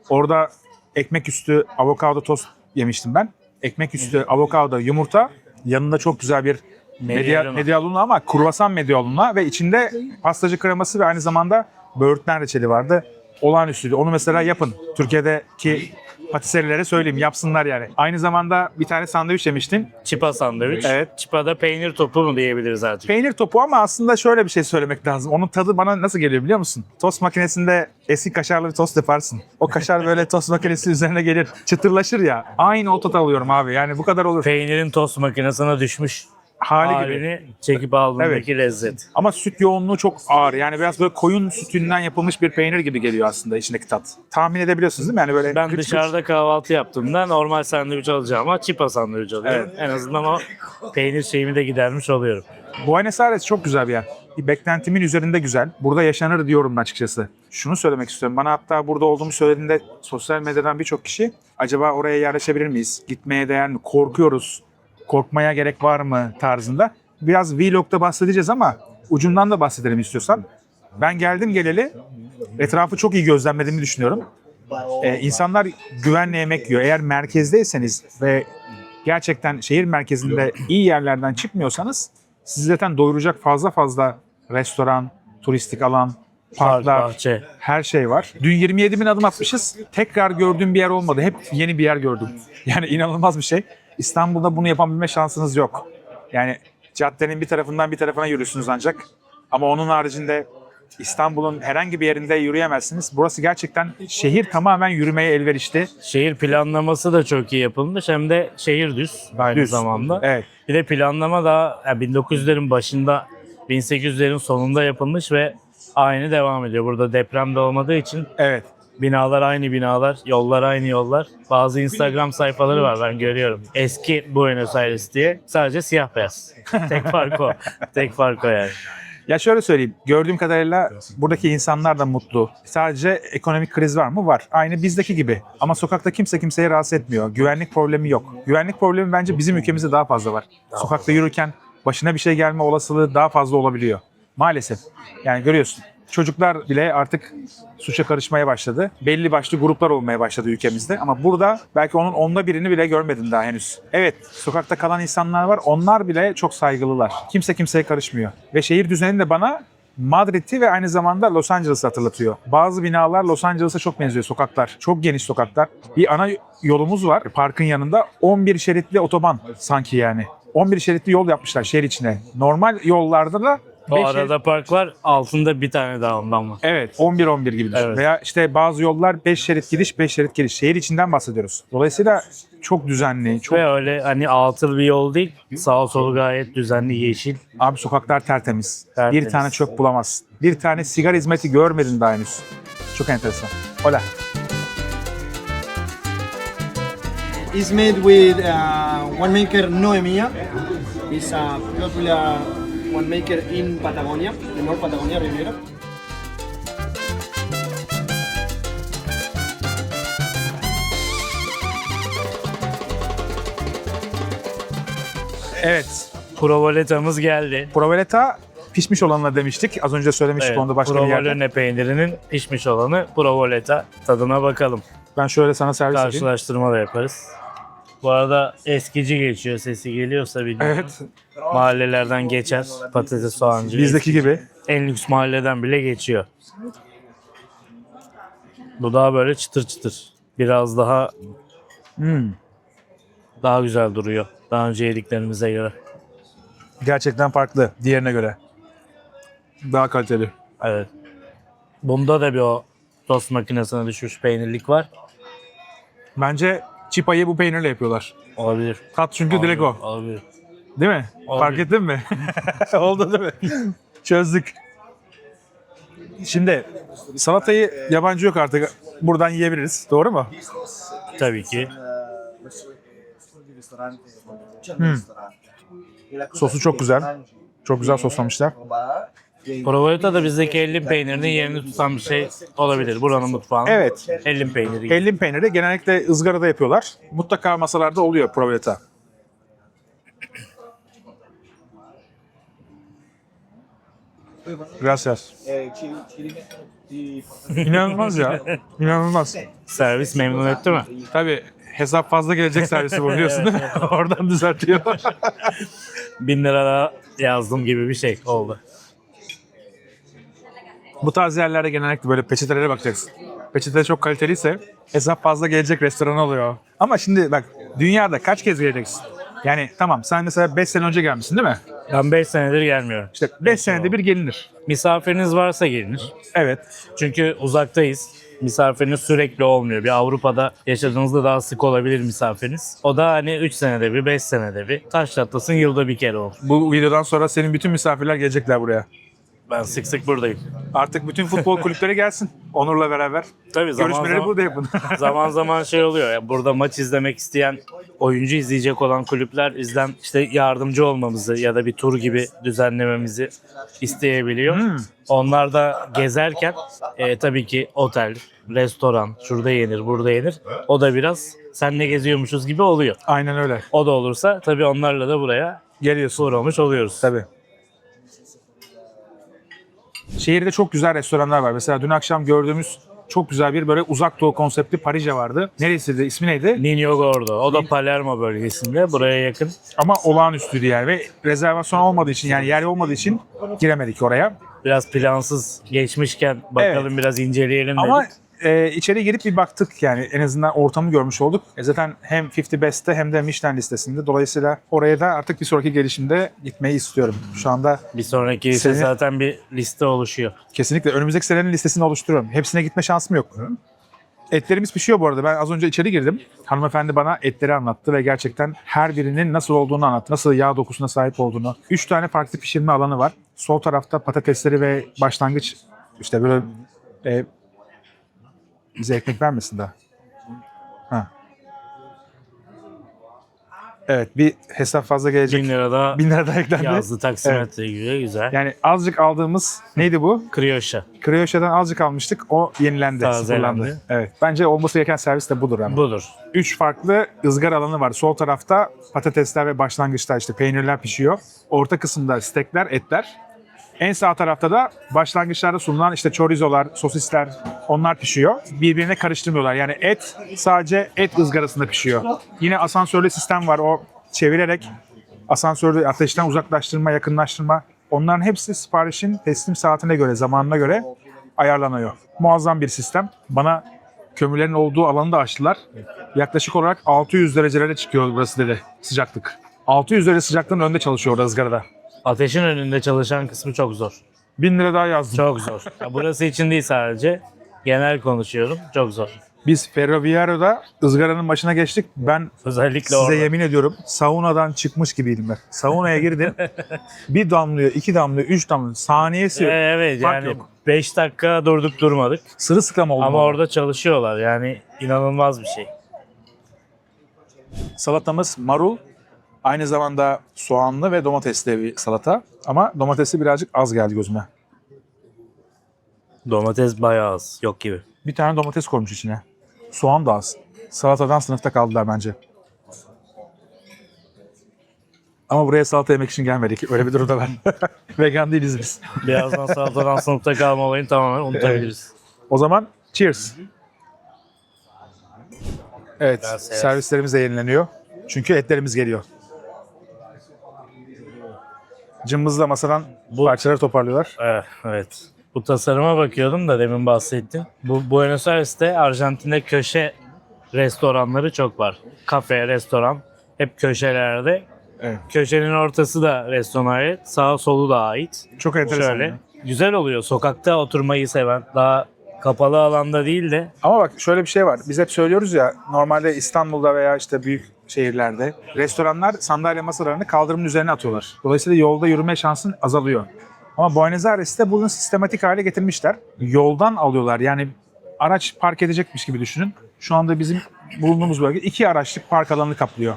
Orada ekmek üstü avokado tost yemiştim ben. Ekmek üstü avokado yumurta. Yanında çok güzel bir Medialuna. medialuna ama kruvasan medialuna ve içinde pastacı kreması ve aynı zamanda böğürtlen reçeli vardı. Olağanüstüydü. Onu mesela yapın. Türkiye'deki patiserilere söyleyeyim yapsınlar yani. Aynı zamanda bir tane sandviç yemiştim. Çipa sandviç. Evet. Çipa'da peynir topu mu diyebiliriz artık? Peynir topu ama aslında şöyle bir şey söylemek lazım. Onun tadı bana nasıl geliyor biliyor musun? Tost makinesinde eski kaşarlı bir tost yaparsın. O kaşar böyle tost makinesi üzerine gelir. Çıtırlaşır ya. Aynı o tadı alıyorum abi. Yani bu kadar olur. Peynirin tost makinesine düşmüş. hali gibi. halini çekip aldığındaki lezzet. Ama süt yoğunluğu çok ağır. Yani biraz böyle koyun sütünden yapılmış bir peynir gibi geliyor aslında içindeki tat. Tahmin edebiliyorsunuz değil mi? Yani böyle Ben kıç kıç. dışarıda kahvaltı yaptığımda normal sandviç alacağım ama çipa sandviç alıyorum. En azından o peynir şeyimi de gidermiş oluyorum. Buenos Aires çok güzel bir yer. Bir beklentimin üzerinde güzel. Burada yaşanır diyorum ben açıkçası. Şunu söylemek istiyorum. Bana hatta burada olduğumu söylediğinde sosyal medyadan birçok kişi acaba oraya yerleşebilir miyiz? Gitmeye değer mi? Korkuyoruz. Korkmaya gerek var mı tarzında. Biraz vlog'da bahsedeceğiz ama ucundan da bahsedelim istiyorsan. Ben geldim geleli etrafı çok iyi gözlemlediğimi düşünüyorum. İnsanlar güvenle yemek yiyor. Eğer merkezdeyseniz ve gerçekten şehir merkezinde iyi yerlerden çıkmıyorsanız sizi zaten doyuracak fazla restoran, turistik alan, parklar, bahçe. her şey var. Dün 27 bin adım atmışız. Tekrar gördüğüm bir yer olmadı. Hep yeni bir yer gördüm. Yani inanılmaz bir şey. İstanbul'da bunu yapabilme şansınız yok. Yani caddenin bir tarafından bir tarafına yürürsünüz ancak. Ama onun haricinde İstanbul'un herhangi bir yerinde yürüyemezsiniz. Burası gerçekten şehir tamamen yürümeye elverişli. Şehir planlaması da çok iyi yapılmış hem de şehir düz aynı Düz. zamanda. Evet. Bir de planlama da 1900'lerin başında 1800'lerin sonunda yapılmış ve aynı devam ediyor. Burada deprem de olmadığı için Evet. binalar aynı binalar, yollar aynı yollar. Bazı Instagram sayfaları var ben görüyorum. Eski Buenos Aires diye sadece siyah beyaz. Tek fark o. Tek fark o yani. Ya şöyle söyleyeyim. Gördüğüm kadarıyla buradaki insanlar da mutlu. Sadece ekonomik kriz var mı? Var. Aynı bizdeki gibi. Ama sokakta kimse kimseyi rahatsız etmiyor. Güvenlik problemi yok. Güvenlik problemi bence bizim ülkemizde daha fazla var. Sokakta yürürken başına bir şey gelme olasılığı daha fazla olabiliyor. Maalesef. Yani görüyorsun. Çocuklar bile artık suça karışmaya başladı. Belli başlı gruplar olmaya başladı ülkemizde. Ama burada belki onun onda birini bile görmedin daha henüz. Evet, sokakta kalan insanlar var. Onlar bile çok saygılılar. Kimse kimseye karışmıyor. Ve şehir düzeni de bana Madrid'i ve aynı zamanda Los Angeles'ı hatırlatıyor. Bazı binalar Los Angeles'a çok benziyor, sokaklar. Çok geniş sokaklar. Bir ana yolumuz var parkın yanında. 11 şeritli otoban sanki yani. 11 şeritli yol yapmışlar şehir içine. Normal yollarda da O 5 arada park var, altında bir tane daha ondan var. Evet, 11-11 gibi düşün. Evet. Veya işte bazı yollar 5 şerit gidiş, 5 şerit geliş. Şehir içinden bahsediyoruz. Dolayısıyla çok düzenli, çok... Ve öyle hani atıl bir yol değil, sağ solu gayet düzenli, yeşil. Abi sokaklar tertemiz. Tertemiz. Bir tane çöp bulamazsın. Bir tane sigara hizmeti görmedin daha henüz. Çok enteresan. Hola. It's made with winemaker Noemia. It's a popular winemaker in Patagonia, the North Patagonia Riviera. Evet. Provoletamız geldi. Provoleta pişmiş olanla demiştik. Az önce söylemiştik Evet, onu da başka bir yerde. provolone peynirinin pişmiş olanı provoleta. Tadına bakalım. Ben şöyle sana servis edeyim. Karşılaştırma da yaparız. Bu arada eskici geçiyor, sesi geliyorsa bilmiyorum. Evet. Mahallelerden geçer. Patates, soğancı. Bizdeki gibi. En lüks mahalleden bile geçiyor. Bu daha böyle çıtır çıtır. Biraz daha daha güzel duruyor. Daha önce yediklerimize göre. Gerçekten farklı diğerine göre. Daha kaliteli. Evet. Bunda da bir o tost makinesine düşmüş peynirlik var. Bence çipayı bu peynirle yapıyorlar. Olabilir. Tat çünkü direkt o. Olabilir. Değil mi? Olabilir. Fark ettin mi? Oldu değil mi? Çözdük. Şimdi salatayı yabancı yok artık. Buradan yiyebiliriz. Doğru mu? Tabii ki. Sosu çok güzel. Çok güzel soslamışlar. Provoleta da bizdeki ellim peynirinin yerini tutan bir şey olabilir. Buranın mutfağının. Evet. Ellim peyniri gibi. Hellim peyniri genellikle ızgarada yapıyorlar. Mutlaka masalarda oluyor provoleta. Gracias. İnanılmaz ya. İnanılmaz. Servis memnun etti mi? Tabii hesap fazla gelecek servisi bu biliyorsun değil mi? Oradan düzeltiyor. 1000 lira daha yazdım gibi bir şey oldu. Bu tarz yerlerde genellikle böyle peçetelere bakacaksın. Peçete çok kaliteliyse hesap fazla gelecek restoran oluyor. Ama şimdi bak dünyada kaç kez geleceksin? Yani tamam sen mesela 5 sene önce gelmişsin değil mi? Ben 5 senedir gelmiyorum. İşte 5 senede bir gelinir. Misafiriniz varsa gelinir. Evet. Çünkü uzaktayız. misafiriniz sürekli olmuyor. Bir Avrupa'da yaşadığınızda daha sık olabilir misafiriniz. O da hani 3 senede bir, 5 senede bir. Taş çatlasın yılda bir kere olur. Bu videodan sonra senin bütün misafirler gelecekler buraya. Ben sık sık buradayım. Artık bütün futbol kulüpleri gelsin Onur'la beraber. Tabii Görüşmeleri burada yapın. zaman zaman şey oluyor ya, burada maç izlemek isteyen, oyuncu izleyecek olan kulüpler işte yardımcı olmamızı ya da bir tur gibi düzenlememizi isteyebiliyor. Onlar da gezerken tabii ki otel, restoran, şurada yenir, burada yenir. O da biraz senle geziyormuşuz gibi oluyor. Aynen öyle. O da olursa tabii onlarla da buraya Geliyorsun. uğramış oluyoruz. Tabii. Şehirde çok güzel restoranlar var. Mesela dün akşam gördüğümüz çok güzel bir böyle uzak doğu konseptli Parije vardı. Neresiydi? İsmi neydi? Niño Gordo. O da Palermo bölgesinde. Buraya yakın. Ama olağanüstüydü yer ve rezervasyon olmadığı için yani yer olmadığı için giremedik oraya. Biraz plansız geçmişken bakalım Evet. biraz inceleyelim dedik. Ama içeri girip bir baktık yani en azından ortamı görmüş olduk. Zaten hem 50 Best'te hem de Michelin listesinde. Dolayısıyla oraya da artık bir sonraki gelişimde gitmeyi istiyorum. Şu anda Bir sonraki ise Seni- zaten bir liste oluşuyor. kesinlikle önümüzdeki senenin listesini oluşturuyorum. Hepsine gitme şansım yok. Etlerimiz pişiyor bu arada. Ben az önce içeri girdim. Hanımefendi bana etleri anlattı ve gerçekten her birinin nasıl olduğunu anlattı. Nasıl yağ dokusuna sahip olduğunu. 3 tane farklı pişirme alanı var. Sol tarafta patatesleri ve başlangıç işte böyle bize ekmek vermesin daha. Ha. Evet bir hesap fazla gelecek. 1000 lira da 1000 lira daha eklendi. yazdı taksimetre gibi güzel. Yani azıcık aldığımız neydi bu? Kriyoşa. Kriyoşa'dan azıcık almıştık. O yenilendi, Tazelendi. sıfırlandı. Evet. Bence olması gereken servis de budur ama. Budur. 3 farklı ızgara alanı var. Sol tarafta patatesler ve başlangıçta işte peynirler pişiyor. Orta kısımda steakler, etler. En sağ tarafta da başlangıçlarda sunulan işte chorizolar, sosisler onlar pişiyor. Birbirine karıştırmıyorlar. Yani et sadece et ızgarasında pişiyor. Yine asansörlü sistem var. O çevirerek asansörlü ateşten uzaklaştırma, yakınlaştırma. Onların hepsi siparişin teslim saatine göre, zamanına göre ayarlanıyor. Muazzam bir sistem. Bana kömürlerin olduğu alanı da açtılar. Yaklaşık olarak 600 derecelere çıkıyor burası dedi sıcaklık. 600 derece sıcaklığın önünde çalışıyor orada ızgarada. Ateşin önünde çalışan kısmı çok zor. 1000 lira daha yazdım. Çok zor. Ya burası için değil sadece. Genel konuşuyorum. Çok zor. Biz Ferroviario'da ızgaranın başına geçtik. Ben Özellikle size orada. yemin ediyorum saunadan çıkmış gibiydim ben. Saunaya girdim. Bir damlıyor, 2 damlıyor, 3 damlıyor. Saniyesi Evet fark yani yok. 5 dakika durduk durmadık. Sırılsıklam oldu. Ama orada çalışıyorlar yani inanılmaz bir şey. Salatamız marul. Aynı zamanda soğanlı ve domatesli bir salata. Ama domatesi birazcık az geldi gözüme. Domates bayağı az. Yok gibi. Bir tane domates koymuş içine. Soğan da az. Salatadan sınıfta kaldılar bence. Ama buraya salata yemek için gelmedik. Öyle bir durum da var. Vegan değiliz biz. Birazdan salatadan sınıfta kalma olayını tamamen unutabiliriz. O zaman cheers. Evet, Gracias. servislerimiz de yenileniyor. Çünkü etlerimiz geliyor. Cımbızla masadan parçaları toparlıyorlar. Evet. Bu tasarıma bakıyordum da demin bahsettim. Bu Buenos Aires'te Arjantin'de köşe restoranları çok var. Kafe, restoran hep köşelerde. Evet. Köşenin ortası da restorana ait, sağa solu da ait. Çok enteresan. Şöyle. ya. Güzel oluyor. Sokakta oturmayı seven, daha kapalı alanda değil de Ama bak şöyle bir şey var. Biz hep söylüyoruz ya normalde İstanbul'da veya işte büyük şehirlerde restoranlar sandalye masalarını kaldırımın üzerine atıyorlar. Dolayısıyla yolda yürüme şansın azalıyor. Ama Buenos Aires'te bunu sistematik hale getirmişler. Yoldan alıyorlar. Yani araç park edecekmiş gibi düşünün. Şu anda bizim bulunduğumuz bölge 2 araçlık park alanını kaplıyor.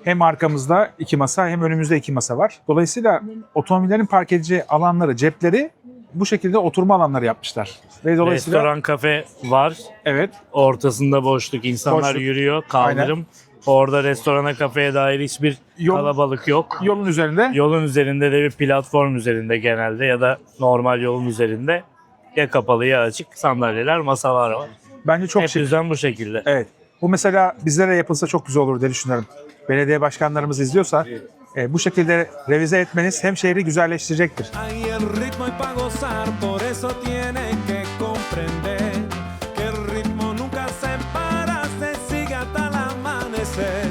Hem arkamızda 2 masa hem önümüzde 2 masa var. Dolayısıyla otomobillerin park edeceği alanları, cepleri bu şekilde oturma alanları yapmışlar. Ve dolayısıyla restoran, kafe var. evet Ortasında boşluk, insanlar Boşluk. yürüyor, kaldırım. Orada restorana, kafeye dair hiçbir Yol- kalabalık yok. yolun üzerinde Yolun üzerinde de bir platform üzerinde genelde ya da normal yolun üzerinde ya kapalı ya açık sandalyeler, masalar var. bence çok Hep şık. düzen bu şekilde. Evet. Bu mesela bizlere yapılsa çok güzel olur diye düşünüyorum. Belediye başkanlarımız izliyorsa bu şekilde revize etmeniz hem şehri güzelleştirecektir. Hay el ritmo y pa gozar, por eso tienes que comprender que el ritmo nunca se para, se sigue hasta el amanecer.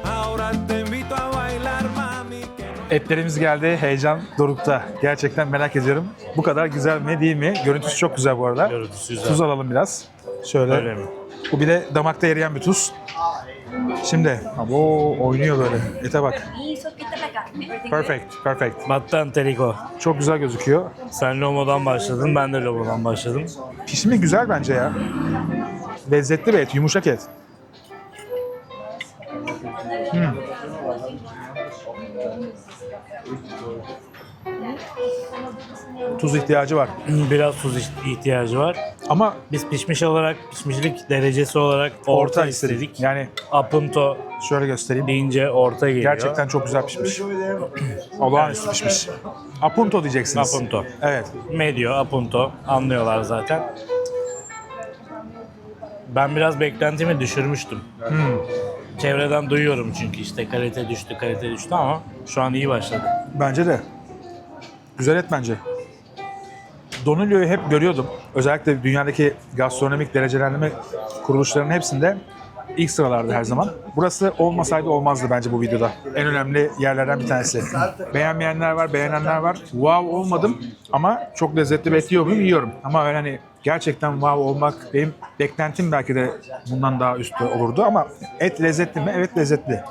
Ahora te invito a bailar, mami, que no Etlerimiz geldi. Heyecan dorukta. Gerçekten merak ediyorum. Bu kadar güzel mi değil mi? Görüntüsü çok güzel bu arada. Görüntüsü güzel. Tuz alalım biraz. Şöyle. Öyle mi? Bu bir de damakta eriyen bir tuz. Şimdi oynuyor böyle. Ete bak. Perfect. Bastante rico. Çok güzel gözüküyor. Sen lomodan başladın, ben de lomodan başladım. Pişimi güzel bence ya. Lezzetli bir et, yumuşak et. Tuz ihtiyacı var. Biraz tuz ihtiyacı var. Ama Biz pişmişlik derecesi olarak orta istedik. Yani Apunto şöyle göstereyim. deyince orta geliyor. Gerçekten çok güzel pişmiş. Olağanüstü pişmiş. Apunto diyeceksiniz. Apunto. Evet. Medio, apunto anlıyorlar zaten. Ben biraz beklentimi düşürmüştüm. Çevreden duyuyorum çünkü işte kalite düştü ama şu an iyi başladı. Bence de. Güzel et bence. Donulio'yu hep görüyordum. Özellikle dünyadaki gastronomik derecelendirme kuruluşlarının hepsinde ilk sıralarda her zaman. Burası olmasaydı olmazdı bence bu videoda. En önemli yerlerden bir tanesi. Beğenmeyenler var, beğenenler var. Wow olmadım ama çok lezzetli bir et yiyor muyum? Yiyorum. Ama öyle hani gerçekten wow olmak benim beklentim belki de bundan daha üstü olurdu ama et lezzetli mi? Evet lezzetli.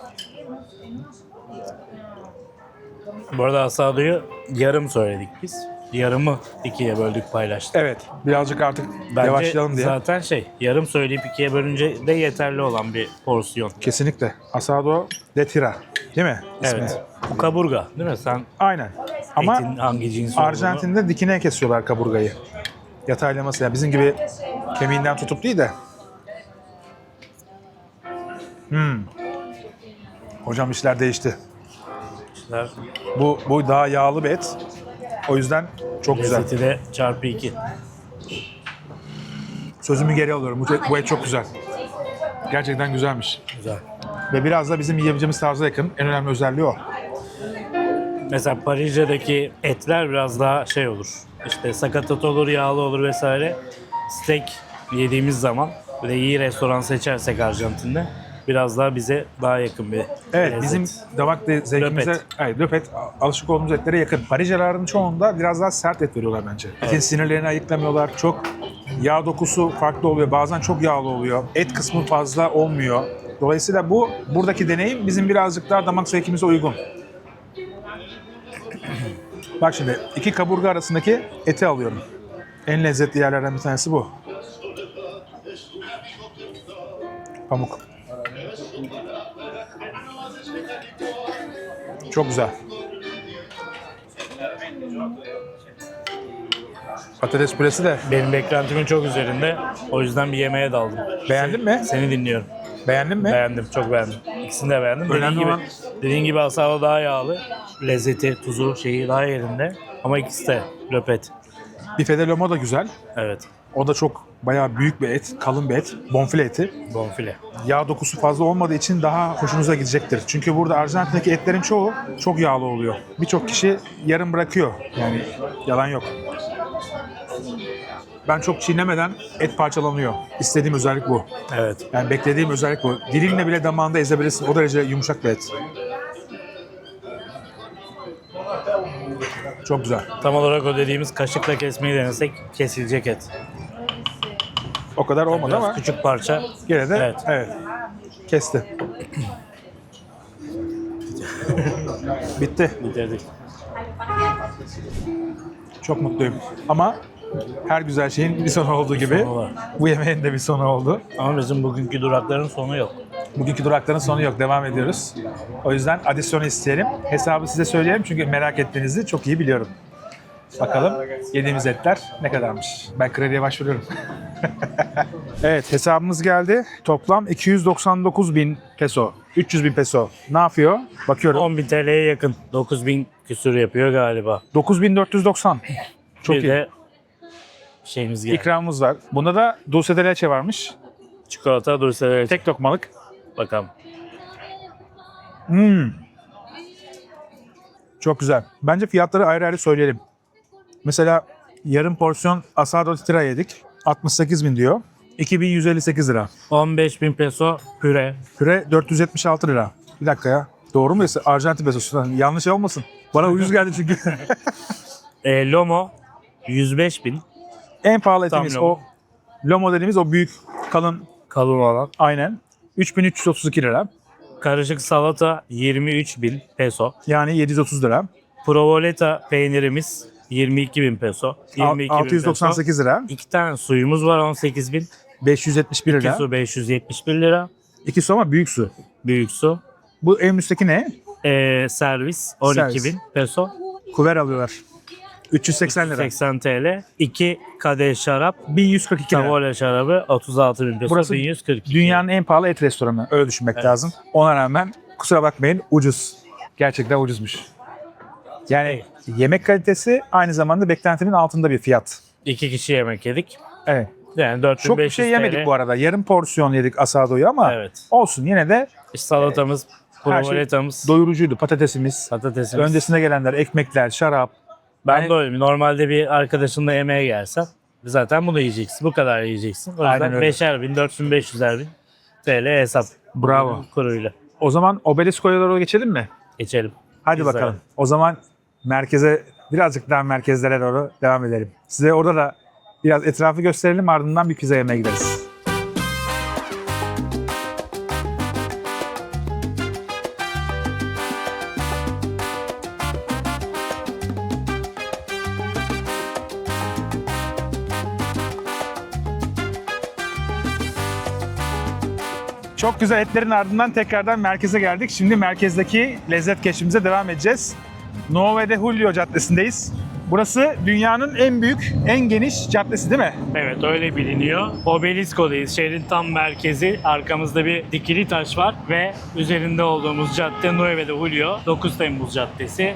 Bu arada asadoyu yarım söyledik biz. Yarımı ikiye böldük, paylaştık. Evet. Birazcık artık Bence yavaşlayalım diye. zaten yarım söyleyip ikiye bölünce de yeterli olan bir porsiyon. Kesinlikle. Asado de tira. Değil mi? İsmi? Evet. Bu kaburga değil mi? Sen Aynen. Ama etin hangi cins olduğunu... Arjantin'de dikine kesiyorlar kaburgayı. Yataylaması. Yani bizim gibi kemiğinden tutup değil de. Hocam işler değişti. Bu daha yağlı bir et. O yüzden çok güzel. Lezzeti de çarpı 2. Sözümü geri alıyorum. Bu et çok güzel. Gerçekten güzelmiş. Güzel. Ve biraz da bizim yiyebileceğimiz tarza yakın. En önemli özelliği o. Mesela Paris'teki etler biraz daha olur. İşte sakatat olur, yağlı olur vesaire. Steak yediğimiz zaman ve de iyi restoran seçersek Arjantin'de biraz daha bize daha yakın bir Evet, lezzet. bizim damak zevkimize, löpet, alışık olduğumuz etlere yakın. Parijelerin çoğunda biraz daha sert et veriyorlar bence. Etin sinirlerini ayıklamıyorlar. Çok yağ dokusu farklı oluyor. Bazen çok yağlı oluyor. Et kısmı fazla olmuyor. Dolayısıyla buradaki deneyim bizim birazcık daha damak zevkimize uygun. Bak şimdi iki kaburga arasındaki eti alıyorum. En lezzetli yerlerden bir tanesi bu. Pamuk. Çok güzel. Patates püresi de. Benim beklentimin çok üzerinde. O yüzden bir yemeğe daldım. Beğendin mi? Seni dinliyorum. Beğendin mi? Beğendim, çok beğendim. İkisini de beğendim. Önemli olan- Dediğin gibi asado daha yağlı. Lezzeti, tuzu, daha yerinde. Ama ikisi de löpet. Bifede lomo da güzel. Evet, O da çok bayağı büyük bir et, kalın bir et. Bonfile eti. bonfile. Yağ dokusu fazla olmadığı için daha hoşunuza gidecektir. Çünkü burada Arjantin'deki etlerin çoğu çok yağlı oluyor. Birçok kişi yarım bırakıyor. Yani yalan yok. Ben çok çiğnemeden et parçalanıyor. İstediğim özellik bu. Evet. Yani beklediğim özellik bu. Dilinle bile damağında ezebilirsin. O derece yumuşak bir et. Çok güzel. Tam olarak o dediğimiz kaşıkla kesmeyi denesek kesilecek et. O kadar olmadı Biraz ama küçük parça. gene de Evet. evet. Kesti. Bitti. Bitirdik. Çok mutluyum. Ama her güzel şeyin bir sonu olduğu gibi Sonu var. bu yemeğin de bir sonu oldu. Ama bizim bugünkü durakların sonu yok. Bugünkü durakların sonu yok. Devam ediyoruz. O yüzden adisyonu isteyelim. Hesabı size söyleyelim çünkü merak ettiğinizi çok iyi biliyorum. Bakalım yediğimiz etler ne kadarmış. Ben krediye başvuruyorum. Evet, hesabımız geldi. Toplam 299.000 peso. 300.000 peso. Ne yapıyor? Bakıyorum. 10.000 TL'ye yakın. 9.000 küsür yapıyor galiba. 9.490. Çok Bir iyi. de şeyimiz geldi. İkramımız var. Bunda da dulce de leche varmış. Çikolata, dulce Tek lokmalık. bakalım. Çok güzel. Bence fiyatları ayrı ayrı söyleyelim. Mesela yarım porsiyon asado tira yedik. 68.000 diyor. 2.158 lira. 15.000 peso püre. Püre 476 lira. Bir dakika ya. Doğru mu? Arjantin pesosu. Yanlış olmasın. Bana ucuz geldi çünkü. Lomo 105.000 En pahalı etimiz Tam o. Lomo dediğimiz o büyük kalın kalın olan. aynen. 3.332 lira. Karışık salata 23.000 peso. Yani 730 lira. Provoleta peynirimiz 22.000 peso. 22.000 698 lira. peso. 2 tane suyumuz var 18.000. 571 2 lira. su 571 lira. 2 su ama büyük su. Büyük su. Bu en üstteki ne? Servis 12.000 peso. Kuver alıyorlar. 380 lira. 80 TL. 2 kadeh şarap. 1142 lira. Savoya şarabı 36.000 peso. Burası 1142. Dünyanın en pahalı et restoranı. Öyle düşünmek lazım. Ona rağmen kusura bakmayın ucuz. Gerçekten ucuzmuş. Yani yemek kalitesi aynı zamanda beklentinin altında bir fiyat. 2 kişi yemek yedik. Evet. Yani 4.500 Çok bir şey yemedik TL. bu arada. Yarım porsiyon yedik asadoyu ama Evet. olsun yine de Salatamız, her şey provoletamız, doyurucuydu. Patatesimiz, patatesimiz. öncesine gelenler, ekmekler, şarap. Ben Yani- de öyle. Normalde bir arkadaşınla yemeğe gelsen zaten bunu yiyeceksin. Bu kadar yiyeceksin. O Aynen yüzden öyle. 5'er bin, 4.500'er bin TL hesap. Bravo. Kuruyla. O zaman Obelisko'ya doğru geçelim mi? Geçelim. Hadi Güzel. bakalım. O zaman merkeze, birazcık daha merkezlere doğru devam edelim. Size orada da biraz etrafı gösterelim, ardından bir pizza yemeye gideriz. Çok güzel etlerin ardından tekrardan merkeze geldik. Şimdi merkezdeki lezzet keşfimize devam edeceğiz. 9 de Julio Caddesi'ndeyiz. Burası dünyanın en büyük, en geniş caddesi değil mi? Evet, öyle biliniyor. Obelisko'dayız. Şehrin tam merkezi. Arkamızda bir dikili taş var ve üzerinde olduğumuz cadde 9 de Julio, 9 Temmuz Caddesi.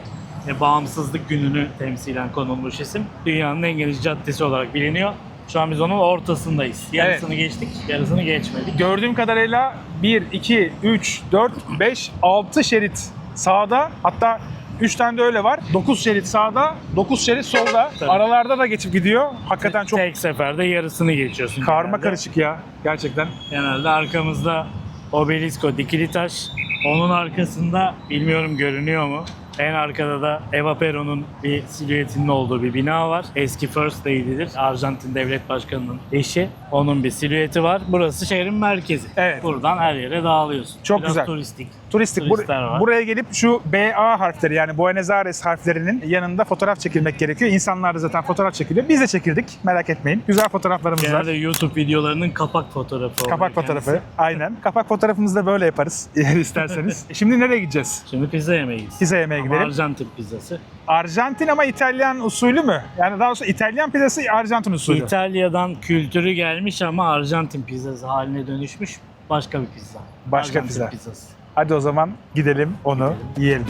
Bağımsızlık gününü temsilen konulmuş isim. Dünyanın en geniş caddesi olarak biliniyor. Şu an biz onun ortasındayız. Yarısını geçtik, yarısını geçmedik. Gördüğüm kadarıyla 1, 2, 3, 4, 5, 6 şerit sağda, hatta 3 tane de öyle var. 9 şerit sağda, 9 şerit solda. Tabii. Aralarda da geçip gidiyor. Hakikaten çok Tek seferde yarısını geçiyorsun. karma genelde. karışık ya. Gerçekten. Genelde arkamızda Obelisko, dikili taş. Onun arkasında bilmiyorum görünüyor mu? En arkada da Eva Perón'un bir silüetinin olduğu bir bina var. Eski First Lady'dir. Arjantin Devlet Başkanı'nın eşi. Onun bir silüeti var. Burası şehrin merkezi. Evet. Buradan her yere dağılıyorsun. Çok Biraz güzel. turistik. Turistik. Turistler var. Buraya gelip şu BA harfleri, yani Buenos Aires harflerinin yanında fotoğraf çekilmek gerekiyor. İnsanlar da zaten fotoğraf çekiliyor. Biz de çekildik. Merak etmeyin. Güzel fotoğraflarımız var. Genelde YouTube videolarının kapak fotoğrafı. Kapak oluyor fotoğrafı. kendisi. Aynen. Kapak fotoğrafımızı da böyle yaparız eğer isterseniz. Şimdi nereye gideceğiz? Şimdi pizza yemeyiz. Pizza yemeye Ama gidelim. Arjantin pizzası. Arjantin ama İtalyan usulü mü? Yani daha doğrusu İtalyan pizzası, Arjantin usulü. İtalya'dan kültürü gelmiş ama Arjantin pizzası haline dönüşmüş başka bir pizza. Başka Arjantin pizza. pizzası. Hadi o zaman gidelim onu yiyelim.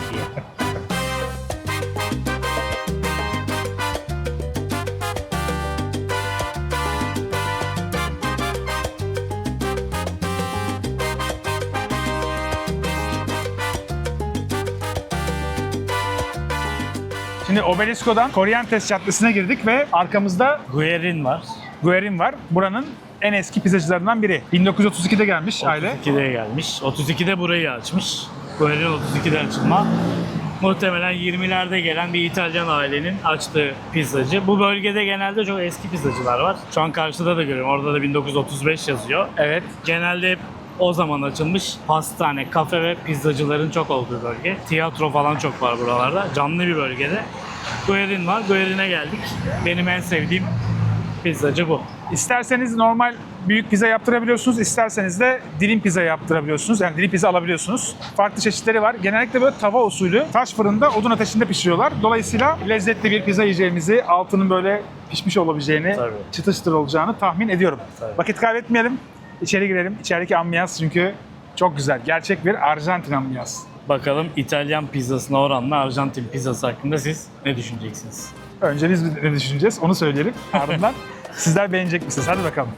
Şimdi Obelisko'dan Corrientes Caddesi'ne girdik ve arkamızda Guerin var. Guerin var. Buranın en eski pizzacılarından biri. 1932'de gelmiş aile. 32'de gelmiş. 32'de burayı açmış. Guerin 32'de açılma. Muhtemelen 20'lerde gelen bir İtalyan ailenin açtığı pizzacı. Bu bölgede genelde çok eski pizzacılar var. Şu an karşıda da görüyorum. Orada da 1935 yazıyor. Evet. Genelde hep o zaman açılmış pastane, kafe ve pizzacıların çok olduğu bölge. Tiyatro falan çok var buralarda. Canlı bir bölgede. Guerin var. Guerin'e geldik. Benim en sevdiğim pizzacı bu. İsterseniz normal büyük pizza yaptırabiliyorsunuz, isterseniz de dilim pizza yaptırabiliyorsunuz. Yani dilim pizza alabiliyorsunuz. Farklı çeşitleri var. Genellikle böyle tava usulü taş fırında odun ateşinde pişiriyorlar. Dolayısıyla lezzetli bir pizza yiyeceğimizi, altının böyle pişmiş olabileceğini, Tabii. çıtır çıtır olacağını tahmin ediyorum. Tabii. Vakit kaybetmeyelim. İçeri girelim. İçerideki ambiyans çünkü çok güzel. Gerçek bir Arjantin ambiyans. Bakalım İtalyan pizzasına oranla Arjantin pizzası hakkında siz ne düşüneceksiniz? Önce biz ne düşüneceğiz onu söyleyelim. Ardından sizler beğenecek misiniz? Hadi bakalım.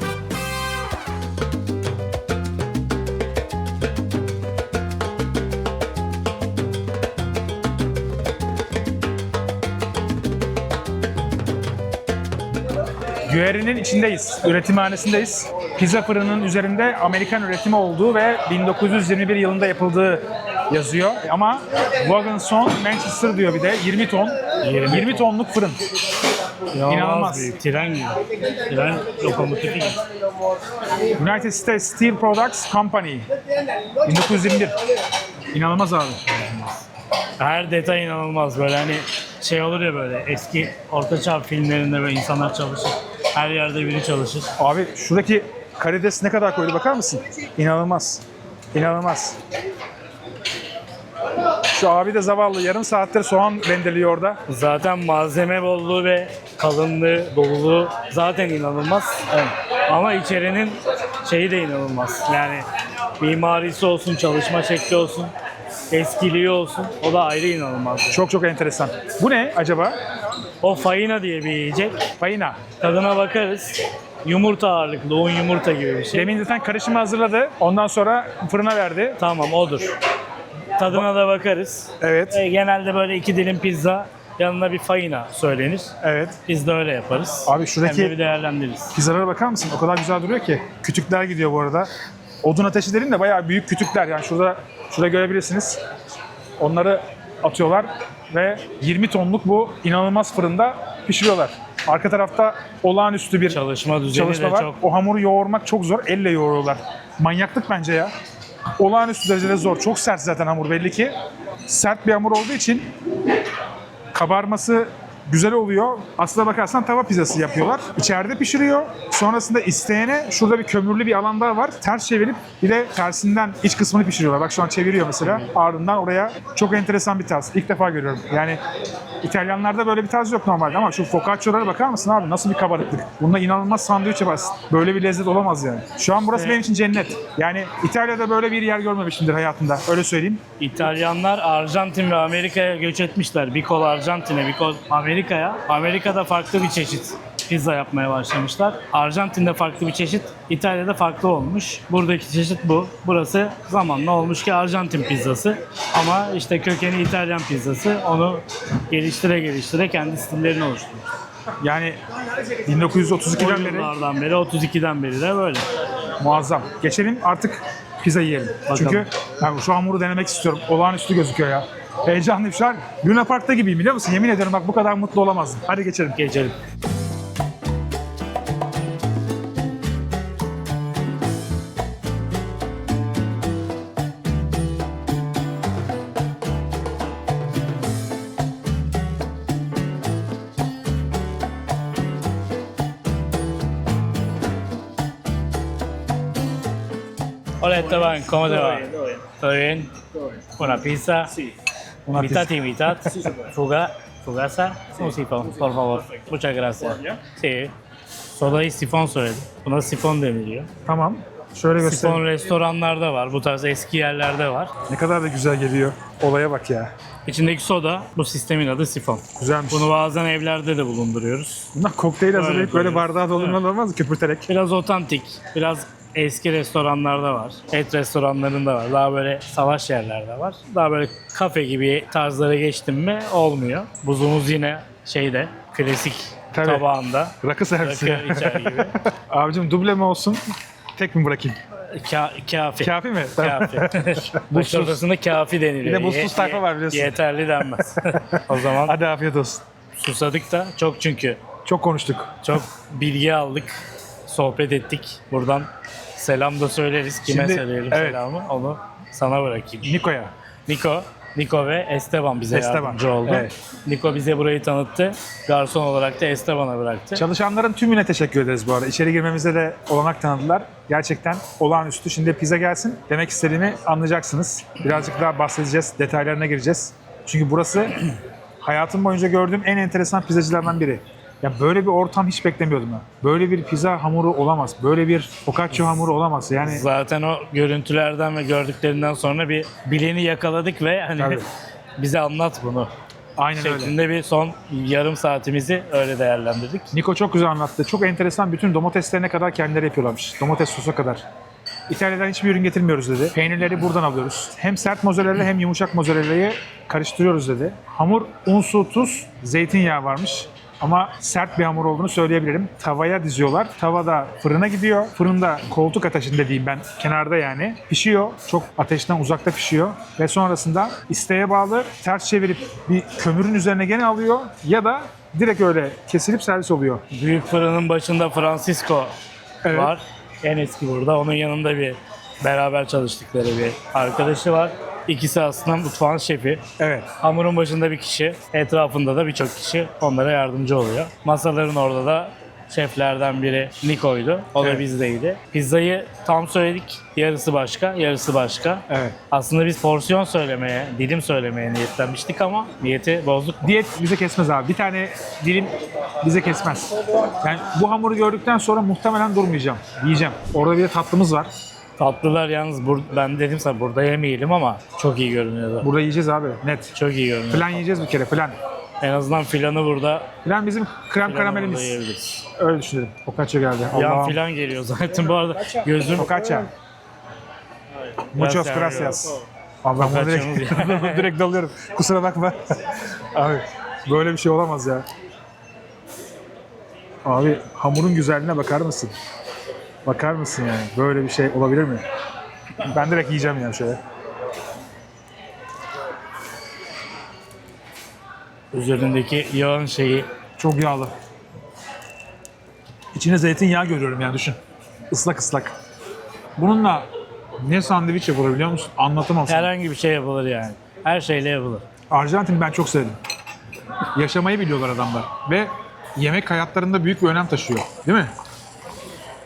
Güveri'nin içindeyiz, üretimhanesindeyiz. Pizza fırının üzerinde Amerikan üretimi olduğu ve 1921 yılında yapıldığı yazıyor. Ama Wagonson Manchester diyor bir de 20 ton. 20 tonluk fırın. İnanılmaz. Büyük. Tren gibi. Tren lokomotifi gibi. United States Steel Products Company. 1921. İnanılmaz abi. Her detay inanılmaz. Böyle hani şey olur ya böyle eski ortaçağ filmlerinde böyle insanlar çalışır. Her yerde biri çalışır. Abi şuradaki karides ne kadar koydu bakar mısın? İnanılmaz. İnanılmaz. Şu abi de zavallı yarım saattir soğan rendeliyor orada. Zaten malzeme bolluğu ve kalınlığı, doluluğu zaten inanılmaz. Evet. Ama içerinin şeyi de inanılmaz. Yani mimarisi olsun, çalışma şekli olsun, eskiliği olsun. O da ayrı inanılmaz. Çok çok enteresan. Bu ne acaba? O faina diye bir yiyecek. Fayına. Tadına bakarız. Yumurta ağırlıklı, un yumurta gibi bir şey. Demin zaten karışımı hazırladı. Ondan sonra fırına verdi. Tamam odur. Tadına da bakarız. Evet. Genelde böyle 2 dilim pizza yanına bir faina söylenir. Evet. Biz de öyle yaparız. Abi şuradaki- Hem de bir değerlendiririz. Pizzalara bakar mısın? O kadar güzel duruyor ki. Kütükler gidiyor bu arada. Odun ateşi dedim de bayağı büyük kütükler. Yani şurada görebilirsiniz. Onları atıyorlar ve 20 tonluk bu inanılmaz fırında pişiriyorlar. Arka tarafta olağanüstü bir Çalışma düzeni çalışma de var. çok O hamuru yoğurmak çok zor. Elle yoğuruyorlar. Manyaklık bence ya. Olağanüstü derecede zor. Çok sert zaten hamur belli ki. Sert bir hamur olduğu için kabarması güzel oluyor. Aslına bakarsan tava pizzası yapıyorlar. İçeride pişiriyor. Sonrasında isteyene şurada bir kömürlü bir alan daha var. Ters çevirip bir de tersinden iç kısmını pişiriyorlar. Bak şu an çeviriyor mesela. Ardından oraya çok enteresan bir tarz. İlk defa görüyorum. Yani İtalyanlarda böyle bir tarz yok normalde ama şu focaccia'lara bakar mısın abi? Nasıl bir kabarıklık. Bunda inanılmaz sandviç yaparsın. Böyle bir lezzet olamaz yani. Şu an burası benim için cennet. Yani İtalya'da böyle bir yer görmemişimdir hayatımda. Öyle söyleyeyim. İtalyanlar Arjantin ve Amerika'ya göç etmişler. Bir kol Arjantin'e, bir kol Amerika'ya. Amerika'da farklı bir çeşit pizza yapmaya başlamışlar. Arjantin'de farklı bir çeşit, İtalya'da farklı olmuş. Buradaki çeşit bu. Burası zamanla olmuş ki Arjantin pizzası. Ama işte kökeni İtalyan pizzası. Onu geliştire geliştire kendi stillerini oluşturmuş. Yani O 1932'den beri yıllardan beri, 32'den beri de böyle. muazzam. Geçelim artık pizza yiyelim. Çünkü yani şu hamuru denemek istiyorum. Olağanüstü gözüküyor ya. Heyecanlıyım şu an. Luna Park'ta gibiyim biliyor musun? Yemin ediyorum bak bu kadar mutlu olamazdım. Hadi geçelim. Geçelim. Hola Esteban, ¿cómo te va? ¿Todo bien? ¿Una pizza? Una mitad pizza. y mitad. Fugaza. Un sifón, por favor. Muchas gracias. Sí. Sodayı sifon söyledim. Buna sifon deniliyor. Tamam. Şöyle göstereyim. Sifon restoranlarda var. Bu tarz eski yerlerde var. Ne kadar da güzel geliyor. Olaya bak ya. İçindeki soda, bu sistemin adı sifon. Güzelmiş. Bunu bazen evlerde de bulunduruyoruz. Bundan kokteyl hazırlayıp böyle koyuyoruz. bardağa doldurmalı olmaz mı köpürterek? Biraz otantik, biraz eski restoranlarda var. Et restoranlarında var. Daha böyle salaş yerlerde var. Daha böyle kafe gibi tarzlara geçtim mi olmuyor. Buzumuz yine şeyde, klasik Tabii. tabağında. Rakı servisi. Rakı içer gibi. Abicim duble mi olsun? Tek mi bırakayım? Kafi. Kafi mi? Tamam. Kafi. Bu sırasında kafi deniliyor. Bir de buzsuz tayfa var biliyorsun. Yeterli denmez. O zaman Hadi afiyet olsun. susadık da çok çünkü. Çok konuştuk. Çok bilgi aldık. Sohbet ettik. Buradan selam da söyleriz. Kime Şimdi, söyleyelim evet. selamı? Onu sana bırakayım. Niko'ya. Nico ve Esteban bize Esteban, yardımcı oldu. evet. Nico bize burayı tanıttı. Garson olarak da Esteban'a bıraktı. Çalışanların tümüne teşekkür ederiz bu arada. İçeri girmemize de olanak tanıdılar. Gerçekten olağanüstü. Şimdi pizza gelsin. Demek istediğimi anlayacaksınız. Birazcık daha bahsedeceğiz. Detaylarına gireceğiz. Çünkü burası hayatım boyunca gördüğüm en enteresan pizzacılardan biri. Ya böyle bir ortam hiç beklemiyordum ben. Böyle bir pizza hamuru olamaz. Böyle bir focaccia hamuru olamaz. Yani Zaten o görüntülerden ve gördüklerinden sonra bir bileni yakaladık ve hani Tabii. bize anlat bunu aynen öyle. şeklinde bir son yarım saatimizi öyle değerlendirdik. Niko çok güzel anlattı. Çok enteresan, bütün domateslerine kadar kendileri yapıyorlarmış. Domates sosa kadar. İtalya'dan hiçbir ürün getirmiyoruz dedi. Peynirleri buradan alıyoruz. Hem sert mozzarella hem yumuşak mozzarella'yı karıştırıyoruz dedi. Hamur, un, su, tuz, zeytinyağı varmış. ama sert bir hamur olduğunu söyleyebilirim. Tavaya diziyorlar. Tavada fırına gidiyor. Fırında koltuk ateşinde diyeyim ben, kenarda yani. Pişiyor. Çok ateşten uzakta pişiyor. Ve sonrasında isteğe bağlı ters çevirip bir kömürün üzerine gene alıyor ya da direkt öyle kesilip servis oluyor. Büyük fırının başında Francisco Evet. var. En eski burada. Onun yanında bir beraber çalıştıkları bir arkadaşı var. İkisi aslında mutfağın şefi. Evet. Hamurun başında bir kişi, etrafında da birçok kişi onlara yardımcı oluyor. Masaların orada da şeflerden biri Niko'ydu. O da Evet. bizdeydi. Pizzayı tam söyledik. Yarısı başka, yarısı başka. Evet. Aslında biz porsiyon söylemeye, dilim söylemeye niyetlenmiştik ama niyeti bozduk. Diyet bize kesmez abi. Bir tane dilim bize kesmez. Yani bu hamuru gördükten sonra muhtemelen durmayacağım. Yiyeceğim. Orada bir de tatlımız var. Tatlılar yalnız ben dedim sana burada yemeyelim ama çok iyi görünüyordu. Burada yiyeceğiz abi. Net. Çok iyi görünüyor. Flan yiyeceğiz bir kere. Flan. En azından filanı burada Flan bizim krem burada karamelimiz. yiyebiliriz. Öyle düşünelim. Focaccia geldi. Yan Allah'ım. filan geliyor zaten bu arada. Gözüm Focaccia. Muchos Gracias, gracias. Allah bunu direkt, Focaccia'mız direkt dalıyorum. Kusura bakma. Abi böyle bir şey olamaz ya. Abi hamurun güzelliğine bakar mısın? Bakar mısın yani? Böyle bir şey olabilir mi? Ben direkt yiyeceğim yani şöyle. üzerindeki yağın şeyi Çok yağlı. İçine zeytinyağı görüyorum yani düşün. Islak ıslak. Bununla ne sandviç yapılır biliyor musun? Anlatamam sana. herhangi bir şey yapılır yani. Her şeyle yapılır. Arjantin ben çok sevdim. Yaşamayı biliyorlar adamlar. Ve yemek hayatlarında büyük bir önem taşıyor. Değil mi?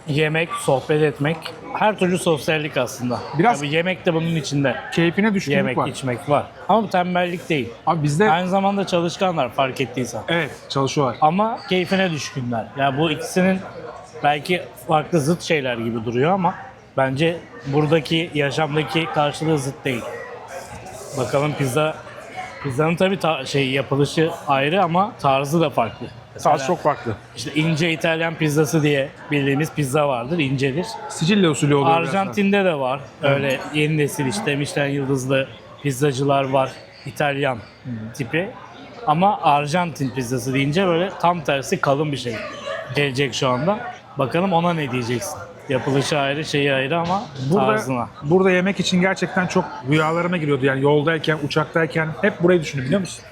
Yemek, sohbet etmek, her türlü sosyallik aslında. Biraz- Tabii yemek de bunun içinde. Keyfine düşkünlük Yemek, var. içmek var. Ama bu tembellik değil. Abi bizde Aynı zamanda çalışkanlar fark ettiysen. evet çalışıyorlar. Ama keyfine düşkünler. Yani bu ikisinin belki farklı zıt şeyler gibi duruyor ama bence buradaki yaşamdaki karşılığı zıt değil. Bakalım pizzanın tabii yapılışı ayrı ama tarzı da farklı. Mesela Tarz çok farklı. işte ince İtalyan pizzası diye bildiğimiz pizza vardır, incedir. Sicilya usulü oluyor biraz da. Arjantin'de de var. Öyle yeni nesil işte Michelin yıldızlı pizzacılar var. İtalyan tipi. Ama Arjantin pizzası deyince böyle tam tersi kalın bir şey gelecek şu anda. Bakalım ona ne diyeceksin? Yapılışı ayrı, şeyi ayrı ama tarzına. Burada yemek için gerçekten çok rüyalarıma giriyordu. Yani yoldayken, uçaktayken hep burayı düşündüm biliyor musun?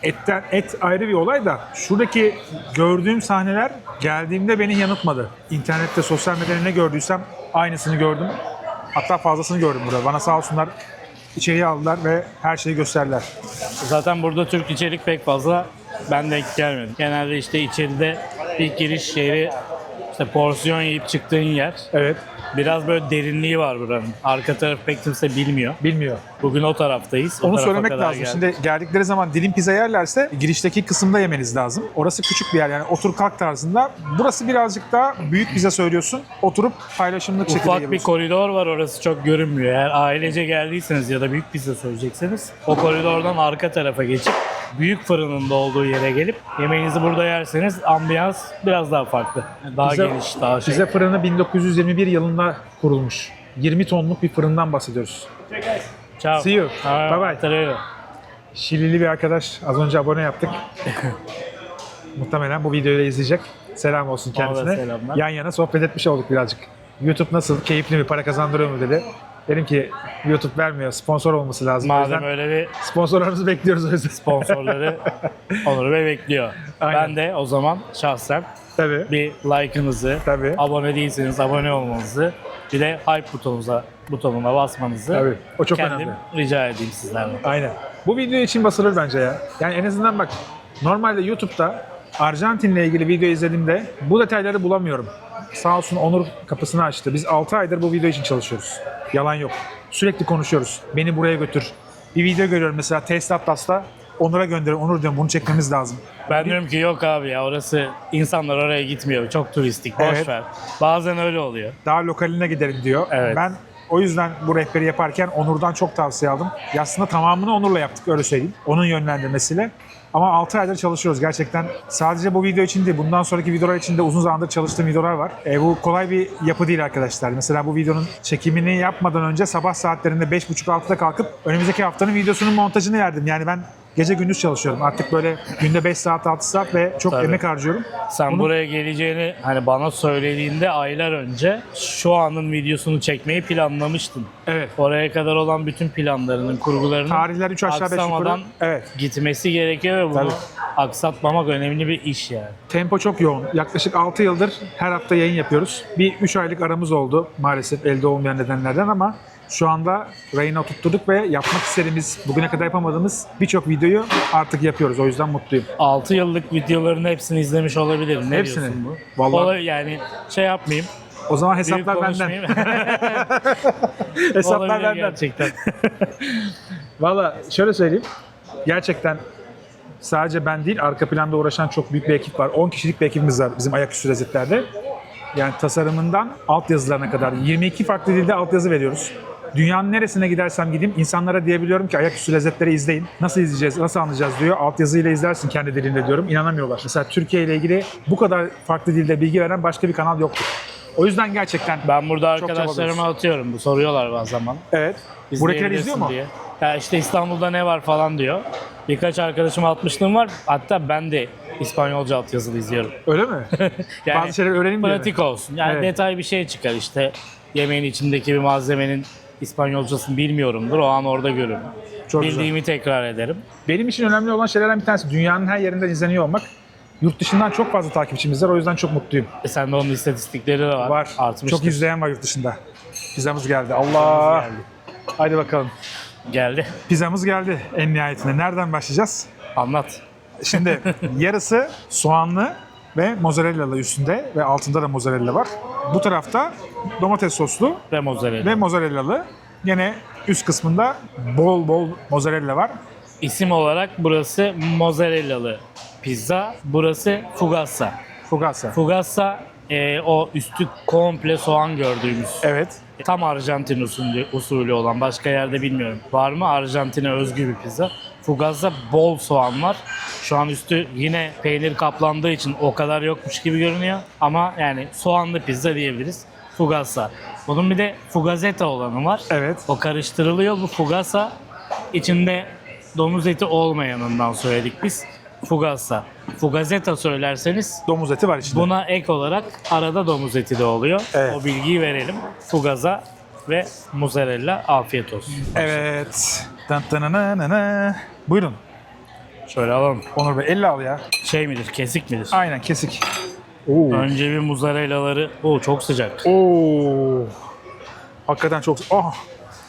Et ayrı bir olay da şuradaki gördüğüm sahneler geldiğimde beni yanıltmadı. İnternette, sosyal medyada ne gördüysem aynısını gördüm. Hatta fazlasını gördüm burada. Bana sağ olsunlar içeriye aldılar ve her şeyi gösterdiler. Zaten burada Türk içerik pek fazla ben denk gelmedim. Genelde işte içeride ilk giriş yeri işte porsiyon yiyip çıktığın yer. Evet, Biraz böyle derinliği var buranın. Arka tarafı pek kimse bilmiyor. bilmiyor. Bugün o taraftayız. O Onu tarafa söylemek kadar lazım. geldik. Şimdi geldikleri zaman dilim pizza yerlerse girişteki kısımda yemeniz lazım. Orası küçük bir yer yani otur kalk tarzında. Burası birazcık daha büyük pizza söylüyorsun. Oturup paylaşımlık şekilde Ufak bir yiyorsun. koridor var, orası çok görünmüyor. Eğer ailece geldiyseniz ya da büyük pizza söyleyecekseniz o koridordan arka tarafa geçip büyük fırının da olduğu yere gelip yemeğinizi burada yerseniz ambiyans biraz daha farklı. Daha Pizza- geniş, daha şey. Pizza fırını 1921 yılında kurulmuş. 20 tonluk bir fırından bahsediyoruz. Ciao. See you. Ha, Bye bye. hatırlıyorum. Şilili bir arkadaş az önce abone yaptık. Muhtemelen bu videoyu da izleyecek. Selam olsun Ona da kendisine. selamlar. Yan yana sohbet etmiş olduk birazcık. YouTube nasıl, keyifli mi, para kazandırıyor mu dedi. Dedim ki YouTube vermiyor, sponsor olması lazım. O Madem yüzden öyle bir sponsorlarımızı bekliyoruz o yüzden. sponsorları Onur Bey bekliyor. Aynen. Ben de o zaman şahsen Tabii. bir like'ınızı, Tabii. abone değilseniz abone olmanızı, bir de hype butonuna basmanızı Tabii. O çok kendim önemli. rica edeyim sizlerden. Aynen. Bu video için basılır bence ya. Yani en azından bak normalde YouTube'da Arjantin'le ilgili video izlediğimde bu detayları bulamıyorum. Sağ olsun Onur kapısını açtı. Biz 6 aydır bu video için çalışıyoruz. Yalan yok. Sürekli konuşuyoruz. Beni buraya götür. Bir video görüyorum mesela Taste Atlas'ta. Onur'a gönderiyorum. Onur diyorum bunu çekmemiz lazım. Ben diyorum ki yok abi ya orası insanlar oraya gitmiyor. Çok turistik. Boş Evet. ver. Bazen öyle oluyor. Daha lokaline gidelim diyor. Evet. Ben o yüzden bu rehberi yaparken Onur'dan çok tavsiye aldım. Ya aslında tamamını Onur'la yaptık öyle söyleyeyim. Onun yönlendirmesiyle. Ama 6 aydır çalışıyoruz gerçekten. Sadece bu video için değil, bundan sonraki videolar için de uzun zamandır çalıştığım videolar var. Bu kolay bir yapı değil arkadaşlar. Mesela bu videonun çekimini yapmadan önce sabah saatlerinde 5.30-6'da kalkıp önümüzdeki haftanın videosunun montajını yerdim. Yani ben gece gündüz çalışıyorum. Artık böyle günde 5 saat 6 saat ve çok Tabii. emek harcıyorum. Sen Bunu- buraya geleceğini hani bana söylediğinde aylar önce şu anın videosunu çekmeyi planlamıştın. Evet. Oraya kadar olan bütün planlarının, kurgularının Tarihler 3 aşağı 5 yukarı. aksamadan Evet. gitmesi gerekiyor ve bunu Tabii. aksatmamak önemli bir iş yani. Tempo çok yoğun. Yaklaşık 6 yıldır her hafta yayın yapıyoruz. Bir 3 aylık aramız oldu maalesef elde olmayan nedenlerden ama şu anda rayına tutturduk ve yapmak istediğimiz, bugüne kadar yapamadığımız birçok videoyu artık yapıyoruz. O yüzden mutluyum. 6 yıllık videoların hepsini izlemiş olabilirim. Ne Hepsini. diyorsun bu? Vallahi. Yani şey yapmayayım. O zaman Büyük hesaplar benden. konuşmayayım. Hesaplar Olabilir benden. gerçekten. Valla şöyle söyleyeyim. Gerçekten sadece ben değil, arka planda uğraşan çok büyük bir ekip var. 10 kişilik bir ekibimiz var bizim Ayaküstü Lezzetler'de. Yani tasarımından altyazılarına kadar 22 farklı dilde altyazı veriyoruz. Dünyanın neresine gidersem gideyim insanlara diyebiliyorum ki Ayaküstü Lezzetleri izleyin. Nasıl izleyeceğiz, nasıl anlayacağız diyor. Altyazıyla izlersin kendi dilinde diyorum. İnanamıyorlar. Mesela Türkiye ile ilgili bu kadar farklı dilde bilgi veren başka bir kanal yoktur. O yüzden gerçekten Ben burada Çok arkadaşlarıma çabalıyoruz. atıyorum. Bu soruyorlar bazen zaman. evet. Buradakiler izliyor mu? Diye. Ya işte İstanbul'da ne var falan diyor. Birkaç arkadaşıma atmışlığım var. Hatta ben de İspanyolca altyazılı izliyorum. Öyle mi? Yani Bazı şeyler öğreneyim diye mi? pratik olsun. Yani Evet. detay bir şey çıkar işte. Yemeğin içindeki bir malzemenin İspanyolcasını bilmiyorumdur. O an orada görürüm. Çok güzel. Bildiğimi tekrar ederim. Benim için önemli olan şeylerden bir tanesi dünyanın her yerinden izleniyor olmak. Yurt dışından çok fazla takipçimiz var. O yüzden çok mutluyum. Sende onun istatistikleri de var. Var. Artmıştır. Çok izleyen var yurt dışında. Pizzamız geldi. Allah. geldi. Haydi bakalım. Geldi. Pizzamız geldi en nihayetinde. Nereden başlayacağız? Anlat. Şimdi yarısı soğanlı ve mozzarella'lı üstünde ve altında da mozzarella var. Bu tarafta domates soslu Ve mozzarella. ve mozzarella'lı. Gene üst kısmında bol bol mozzarella var. İsim olarak burası mozzarella'lı pizza. Burası fugassa. Fugassa. Fugassa o üstü komple soğan gördüğümüz. Evet. Tam Arjantin usulü olan, başka yerde bilmiyorum. Var mı Arjantin'e özgü bir pizza? Fugassa bol soğan var. Şu an üstü yine peynir kaplandığı için o kadar yokmuş gibi görünüyor. Ama yani soğanlı pizza diyebiliriz. Fugassa. Bunun bir de fugazzetta olanı var. Evet. O karıştırılıyor. Bu fugassa içinde domuz eti olmayanından söyledik biz. Fugassa. Fugazzetta söylerseniz Domuz eti var içinde. buna ek olarak arada domuz eti de oluyor. Evet. O bilgiyi verelim. Fugazza ve mozzarella afiyet olsun. Evet. Dın dınınınını. Buyurun Şöyle alalım. Onur Bey. Elle al ya. Şey midir, kesik midir? Aynen kesik. Oo. Önce bir mozzarellaları. Oo çok sıcak. Oo. Hakikaten çok... Oh.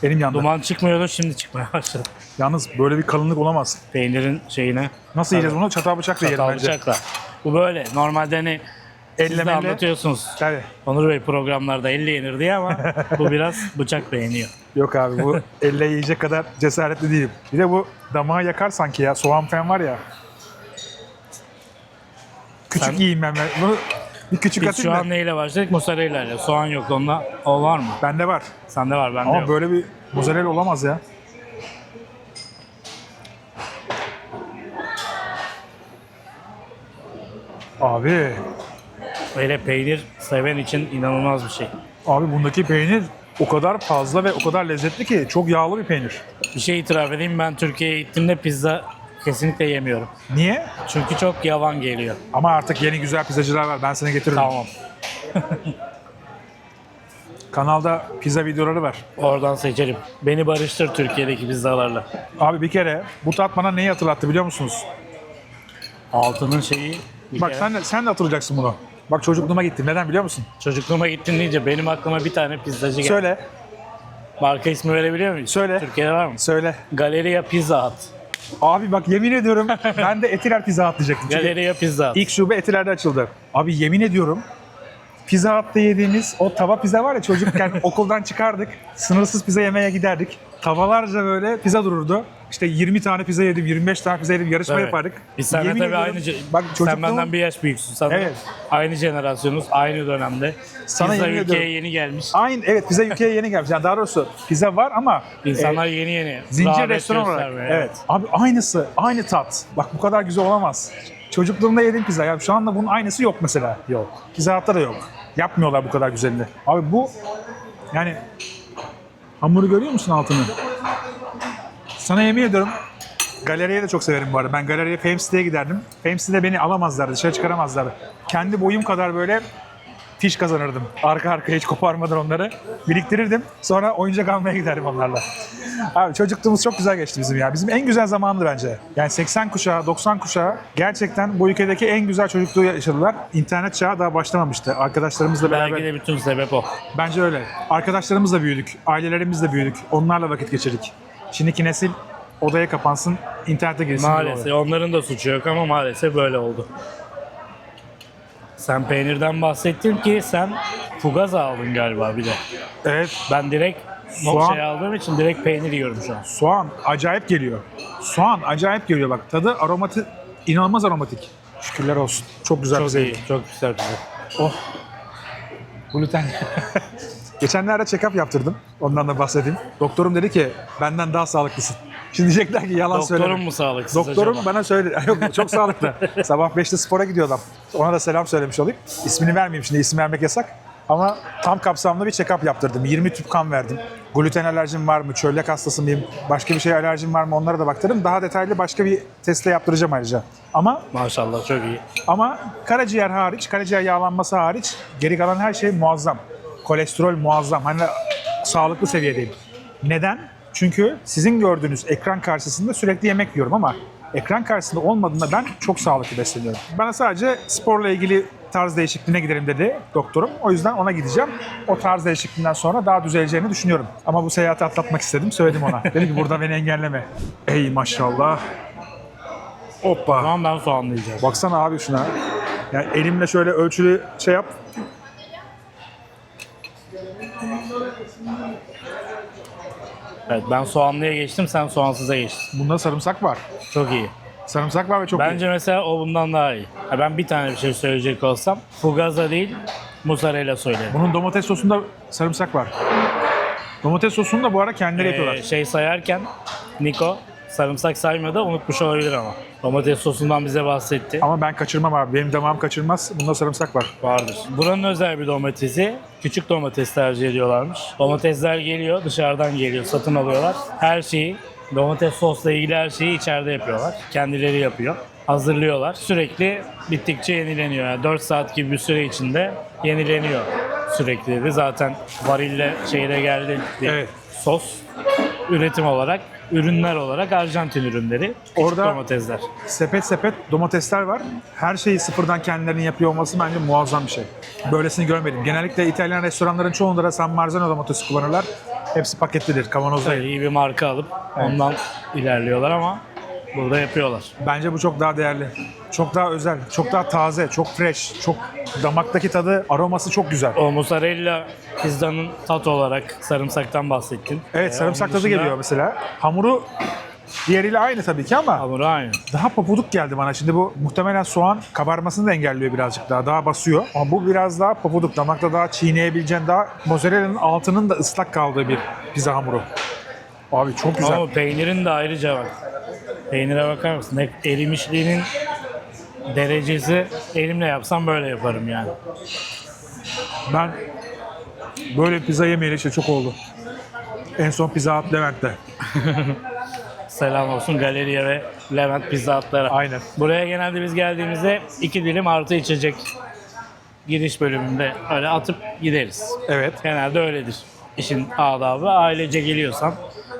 Elim yandı. Duman çıkmıyordu, şimdi çıkmaya başladı. Yalnız böyle bir kalınlık olamaz. Peynirin şeyine. Nasıl yiyeceğiz bunu? Çatal bıçakla yiyelim Çatal bence. bıçakla. Bu böyle. Normalde hani siz de Ellemeyle. anlatıyorsunuz. Tabii. Onur Bey programlarda elle yenir diye ama bu biraz bıçak beğeniyor. Yok abi bu elle yiyecek kadar cesaretli değilim. Bir de bu damağı yakar sanki ya. Soğan falan var ya. Küçük Sen- yiyeyim ben. Bunu bir küçük Biz atayım şu da. an neyle başladık? Mozzarella ile. Soğan yok. Onda o var mı? Bende var. Sende var, bende Ama yok. böyle bir mozzarella olamaz ya. Abi, Öyle peynir seven için inanılmaz bir şey. abi bundaki peynir o kadar fazla ve o kadar lezzetli ki çok yağlı bir peynir. Bir şey itiraf edeyim, ben Türkiye'ye gittiğimde pizza kesinlikle yemiyorum. Niye? Çünkü çok yavan geliyor. Ama artık yeni güzel pizzacılar var. Ben sana getiririm. Tamam. Kanalda pizza videoları var. Oradan seçelim. Beni barıştır Türkiye'deki pizzalarla. Abi bir kere bu tat bana neyi hatırlattı biliyor musunuz? Altının şeyi... bir Bak kere- sen de hatırlayacaksın bunu. Bak çocukluğuma gittim. Neden biliyor musun? Çocukluğuma gittin deyince benim aklıma bir tane pizzacı geldi. Söyle. Marka ismi verebiliyor muyuz? Söyle. Türkiye'de var mı? Söyle. Galleria Pizza Hut. Abi bak yemin ediyorum ben de Etiler Pizza Hut diyecektim. Çünkü Galleria Pizza Hut. ilk şube Etiler'de açıldı. Abi yemin ediyorum Pizza Hut'ta yediğimiz o tava pizza var ya çocukken okuldan çıkardık. Sınırsız pizza yemeye giderdik. Tavalarca böyle pizza dururdu. İşte 20 tane pizza yedim, 25 tane pizza yedim, yarışma Evet. yapardık. Biz seninle Yemin tabii ediyorum, aynı... bak sen çocukluğum, benden bir yaş büyüksün. Sen de Evet. aynı jenerasyonuz, aynı dönemde. Sana Pizza yemin ülkeye ediyorum. yeni gelmiş. aynı evet pizza ülkeye yeni gelmiş. Yani daha doğrusu pizza var ama İnsanlar yeni yeni. zincir rağbet restoran olarak. göstermeye. Evet. Abi aynısı, aynı tat. Bak bu kadar güzel olamaz. Çocukluğumda yediğim pizza. Ya şu anda bunun aynısı yok mesela. Yok. Pizza Hut'ta da yok. Yapmıyorlar bu kadar güzelini. Abi bu yani hamuru görüyor musun altını? Sana yemin ediyorum Galeriye de çok severim bu arada. Ben galeriye Famecity'ye giderdim. Famecity'de beni alamazlardı, dışarı çıkaramazlardı. Kendi boyum kadar böyle fiş kazanırdım. Arka arkaya hiç koparmadan onları biriktirirdim. Sonra oyuncak almaya giderdim onlarla. Abi çocukluğumuz çok güzel geçti bizim ya. Bizim en güzel zamandı bence. Yani 80 kuşağı, 90 kuşağı gerçekten bu ülkedeki en güzel çocukluğu yaşadılar. İnternet çağı daha başlamamıştı. Arkadaşlarımızla beraber. Belki de bütün sebep o. Bence öyle. Arkadaşlarımızla büyüdük, ailelerimizle büyüdük. Onlarla vakit geçirdik. Şimdiki nesil odaya kapansın, internete girsin. Maalesef. Onların da suçu yok ama maalesef böyle oldu. Sen peynirden bahsettin ki sen Fugaza aldın galiba bir de. Evet, Ben direkt Soğan- şey aldığım için direkt peynir yiyorum şu an. soğan acayip geliyor. Soğan acayip geliyor bak. Tadı aromatik, inanılmaz aromatik. Şükürler olsun. Çok güzel bir Çok zevk. iyi, çok güzel güzel. Oh. Gluten. Geçenlerde check-up yaptırdım. Ondan da bahsedeyim. Doktorum dedi ki benden daha sağlıklısın. Şimdi diyecekler ki yalan söyleme. Doktorum mu sağlıksız Doktorum acaba? bana söyledi. Yok çok sağlıklı. Sabah 5'te spora gidiyor adam. Ona da selam söylemiş olayım. İsmini vermeyeyim şimdi. İsim vermek yasak. Ama tam kapsamlı bir check-up yaptırdım. 20 tüp kan verdim. Gluten alerjim var mı? Çölyak hastası mıyım? Başka bir şeye alerjim var mı? Onlara da baktırdım. Daha detaylı başka bir testle yaptıracağım ayrıca. Maşallah çok iyi. Ama karaciğer hariç, karaciğer yağlanması hariç geri kalan her şey muazzam. Kolesterol muazzam. Hani sağlıklı seviyedeyim. Neden? Çünkü sizin gördüğünüz ekran karşısında sürekli yemek yiyorum ama ekran karşısında olmadığında ben çok sağlıklı besleniyorum. Bana sadece sporla ilgili tarz değişikliğine gidelim dedi doktorum. O yüzden ona gideceğim. O tarz değişikliğinden sonra daha düzeleceğini düşünüyorum. Ama bu seyahati atlatmak istedim. Söyledim ona. Dedim ki burada beni engelleme. Ey maşallah. O Hoppa. zaman ben soğanlayacağım. Baksana abi şuna. Yani elimle şöyle ölçülü şey yap. Evet ben soğanlıya geçtim, sen soğansıza geçtin. Bunda sarımsak var. Çok iyi. Sarımsak var ve çok Bence iyi. mesela o bundan daha iyi. Ha, ben bir tane bir şey söyleyecek olsam Fugaza değil mozzarella söylerim. Bunun domates sosunda sarımsak var. Domates sosunu da bu ara kendileri yapıyorlar. Şey sayarken Niko sarımsak saymıyor da unutmuş olabilir ama. Domates sosundan bize bahsetti. Ama ben kaçırmam abi. Benim damağım kaçırmaz. Bunda sarımsak var. Vardır. Buranın özel bir domatesi. Küçük domates tercih ediyorlarmış. Domatesler geliyor, dışarıdan geliyor, satın alıyorlar. Her şeyi, domates sosla ilgili her şeyi içeride yapıyorlar. Kendileri yapıyor. Hazırlıyorlar. Sürekli bittikçe yenileniyor. Yani 4 saat gibi bir süre içinde yenileniyor sürekli dedi. Zaten varille şeyde geldi diye. Evet. Sos üretim olarak, ürünler olarak Arjantin ürünleri. Küçük Orada- domatesler. Sepet sepet domatesler var. Her şeyi sıfırdan kendilerinin yapıyor olması bence muazzam bir şey. Böylesini görmedim. Genellikle İtalyan restoranların çoğunda da San Marzano domatesi kullanırlar. Hepsi paketlidir, kavanozda. Tabii iyi bir marka alıp ondan ilerliyorlar ama burada yapıyorlar. Bence bu çok daha değerli. Çok daha özel, çok daha taze, çok fresh, çok damaktaki tadı, aroması çok güzel. O mozzarella pizzanın tat olarak sarımsaktan bahsettin. Evet, sarımsak Onun tadı dışında geliyor mesela. Hamuru diğeriyle aynı tabii ki ama Hamuru aynı. daha pofuduk geldi bana. Şimdi bu muhtemelen soğan kabarmasını da engelliyor birazcık daha basıyor. Ama bu biraz daha pofuduk, damakta daha çiğneyebileceğin, daha mozzarella'nın altının da ıslak kaldığı bir pizza hamuru. Abi çok güzel. Ama peynirin de ayrıca bak. Peynire bakar mısın? Erimişliğinin derecesi elimle yapsam böyle yaparım yani. Ben böyle pizza yemeyeli işte çok oldu. En son Pizza Hut Levent'te. Selam olsun galeriye ve Levent Pizza Hut'lara. Aynen. Buraya genelde biz geldiğimizde 2 dilim artı içecek giriş bölümünde öyle atıp gideriz. Evet. Genelde öyledir. İşin adabı. Ailece geliyorsan,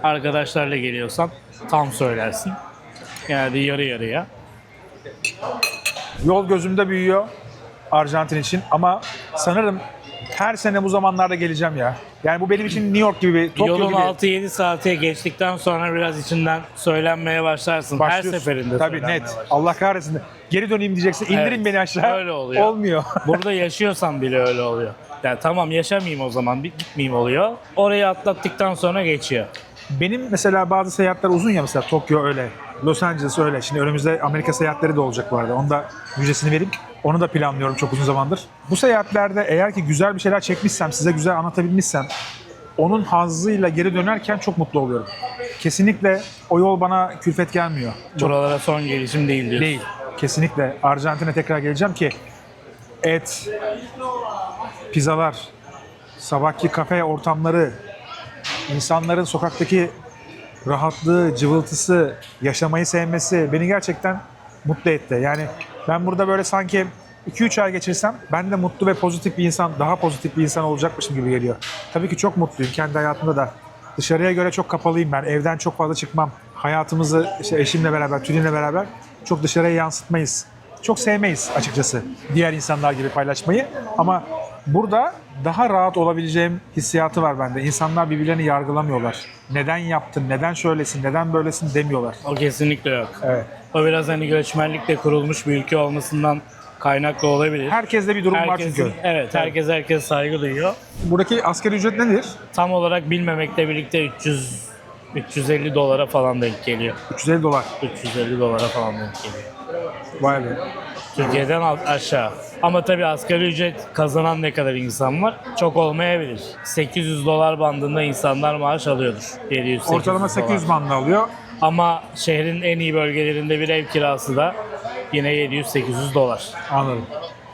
arkadaşlarla geliyorsan tam söylersin. Genelde yarı yarıya. Yol gözümde büyüyor Arjantin için ama sanırım her sene bu zamanlarda geleceğim ya. Yani bu benim için New York gibi, Tokyo Yolun gibi. 6-7 saate geçtikten sonra biraz içinden söylenmeye başlarsın. Her Başlıyorsun. seferinde Tabii söylenmeye net. başlarsın. Allah kahretsin. Geri döneyim diyeceksin. İndirin Evet, beni aşağı. öyle oluyor. Olmuyor. Burada yaşıyorsan bile öyle oluyor. Yani tamam yaşamayayım o zaman, gitmeyeyim oluyor. Orayı atlattıktan sonra geçiyor. Benim mesela bazı seyahatler uzun ya, mesela Tokyo öyle. Los Angeles öyle. Şimdi önümüzde Amerika seyahatleri de olacak bu arada. Onu da müjdesini vereyim. Onu da planlıyorum çok uzun zamandır. Bu seyahatlerde eğer ki güzel bir şeyler çekmişsem, size güzel anlatabilmişsem, onun hazzıyla geri dönerken çok mutlu oluyorum. Kesinlikle o yol bana külfet gelmiyor. Buralara son gelişim değil diyorsun. Değil. Kesinlikle. Arjantin'e tekrar geleceğim ki et, pizzalar, sabahki kafe ortamları, insanların sokaktaki rahatlığı, cıvıltısı, yaşamayı sevmesi beni gerçekten mutlu etti. Yani ben burada böyle sanki 2-3 ay geçirsem ben de mutlu ve pozitif bir insan, daha pozitif bir insan olacakmışım gibi geliyor. Tabii ki çok mutluyum kendi hayatımda da. Dışarıya göre çok kapalıyım ben. Evden çok fazla çıkmam. Hayatımızı işte eşimle beraber, Tülin'le beraber çok dışarıya yansıtmayız. Çok sevmeyiz açıkçası diğer insanlar gibi paylaşmayı. Ama burada daha rahat olabileceğim hissiyatı var bende. İnsanlar birbirlerini yargılamıyorlar. Neden yaptın, neden şöylesin, neden böylesin demiyorlar. O kesinlikle yok. Evet. O biraz hani göçmenlikle kurulmuş bir ülke olmasından kaynaklı olabilir. Herkeste bir durum var Herkesin- çünkü. Evet, herkes saygı duyuyor. Buradaki asgari ücret nedir? Tam olarak bilmemekle birlikte 350 dolara falan denk geliyor. 350 dolar. 350 dolara falan denk geliyor. Vay be. Türkiye'den aşağı. Ama tabii asgari ücret kazanan ne kadar insan var? Çok olmayabilir. 800 dolar bandında insanlar maaş alıyordur. 700 Ortalama 800 bandında alıyor. Ama şehrin en iyi bölgelerinde bir ev kirası da yine 700-800 dolar. Anladım.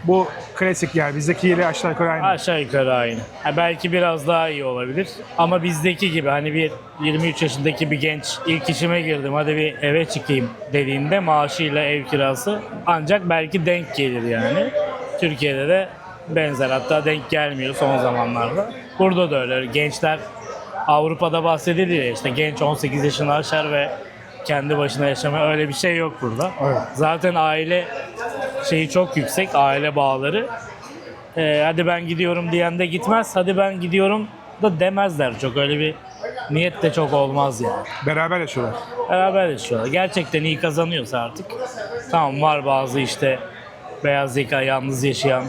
Bu klasik yani bizdekiyle aşağı yukarı aynı. Aşağı yukarı aynı. Ha, belki biraz daha iyi olabilir. Ama bizdeki gibi hani bir 23 yaşındaki bir genç ilk işime girdim hadi bir eve çıkayım dediğinde maaşıyla ev kirası ancak belki denk gelir yani. Türkiye'de de benzer hatta denk gelmiyor son zamanlarda. Burada da öyle gençler Avrupa'da bahsediliyor ya, işte genç 18 yaşını aşar ve kendi başına yaşama öyle bir şey yok burada. Evet. Zaten aile şeyi çok yüksek, aile bağları. Hadi ben gidiyorum diyen de gitmez, hadi ben gidiyorum da demezler çok. Öyle bir niyet de çok olmaz yani. Beraber yaşıyorlar. Beraber yaşıyorlar. Gerçekten iyi kazanıyorsa artık. Tamam var bazı işte beyaz yaka, yalnız yaşayan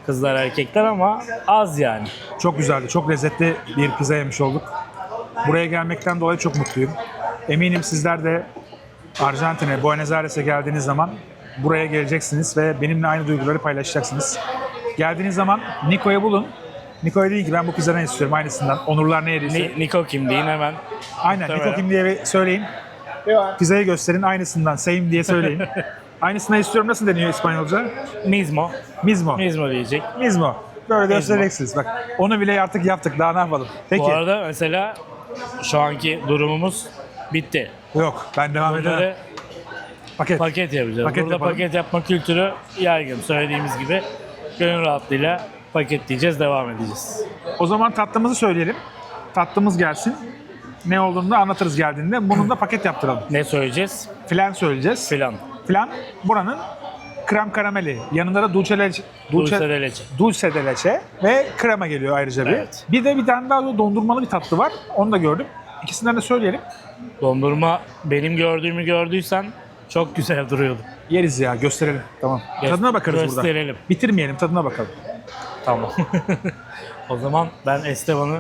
kızlar, erkekler ama az yani. Çok güzeldi. Çok lezzetli bir pizza yemiş olduk. Buraya gelmekten dolayı çok mutluyum. Eminim sizler de Arjantin'e, Buenos Aires'e geldiğiniz zaman buraya geleceksiniz ve benimle aynı duyguları paylaşacaksınız. Geldiğiniz zaman Nico'yu bulun. Nico'ya deyin ki ben bu pizzadan istiyorum aynısından. Onurlar ne yediyse. Niko kim deyin hemen. Aynen Nico Muhtemelen. kim diye bir söyleyin. Pizzayı gösterin aynısından. Same diye söyleyin. Aynısından istiyorum nasıl deniyor İspanyolca? Mismo. Mismo. Mismo diyecek. Mismo. Böyle göstereceksiniz. Bak onu bile artık yaptık. Daha ne yapalım? Peki. Bu arada mesela şu anki durumumuz bitti. Yok ben devam Burada edemem. da Paket. paket yapacağız. Paket Burada yapalım. paket yapma kültürü yaygın. Söylediğimiz gibi gönül rahatlığıyla paketleyeceğiz, devam edeceğiz. O zaman tatlımızı söyleyelim. Tatlımız gelsin. Ne olduğunu da anlatırız geldiğinde. Bunun da paket yaptıralım. Ne söyleyeceğiz? Flan söyleyeceğiz. Filan. Flan buranın krem karameli. Yanında da dulce de leche. Dulce de leche. Dulce de leche ve krema geliyor ayrıca bir. Evet. Bir de bir tane daha dondurmalı bir tatlı var. Onu da gördüm. İkisinden de söyleyelim. Dondurma benim gördüğümü gördüysen çok güzel duruyordu. Yeriz ya gösterelim. Tamam. Gö- Tadına bakarız burada. gösterelim. Bitirmeyelim tadına bakalım. Tamam. O zaman ben Esteban'ı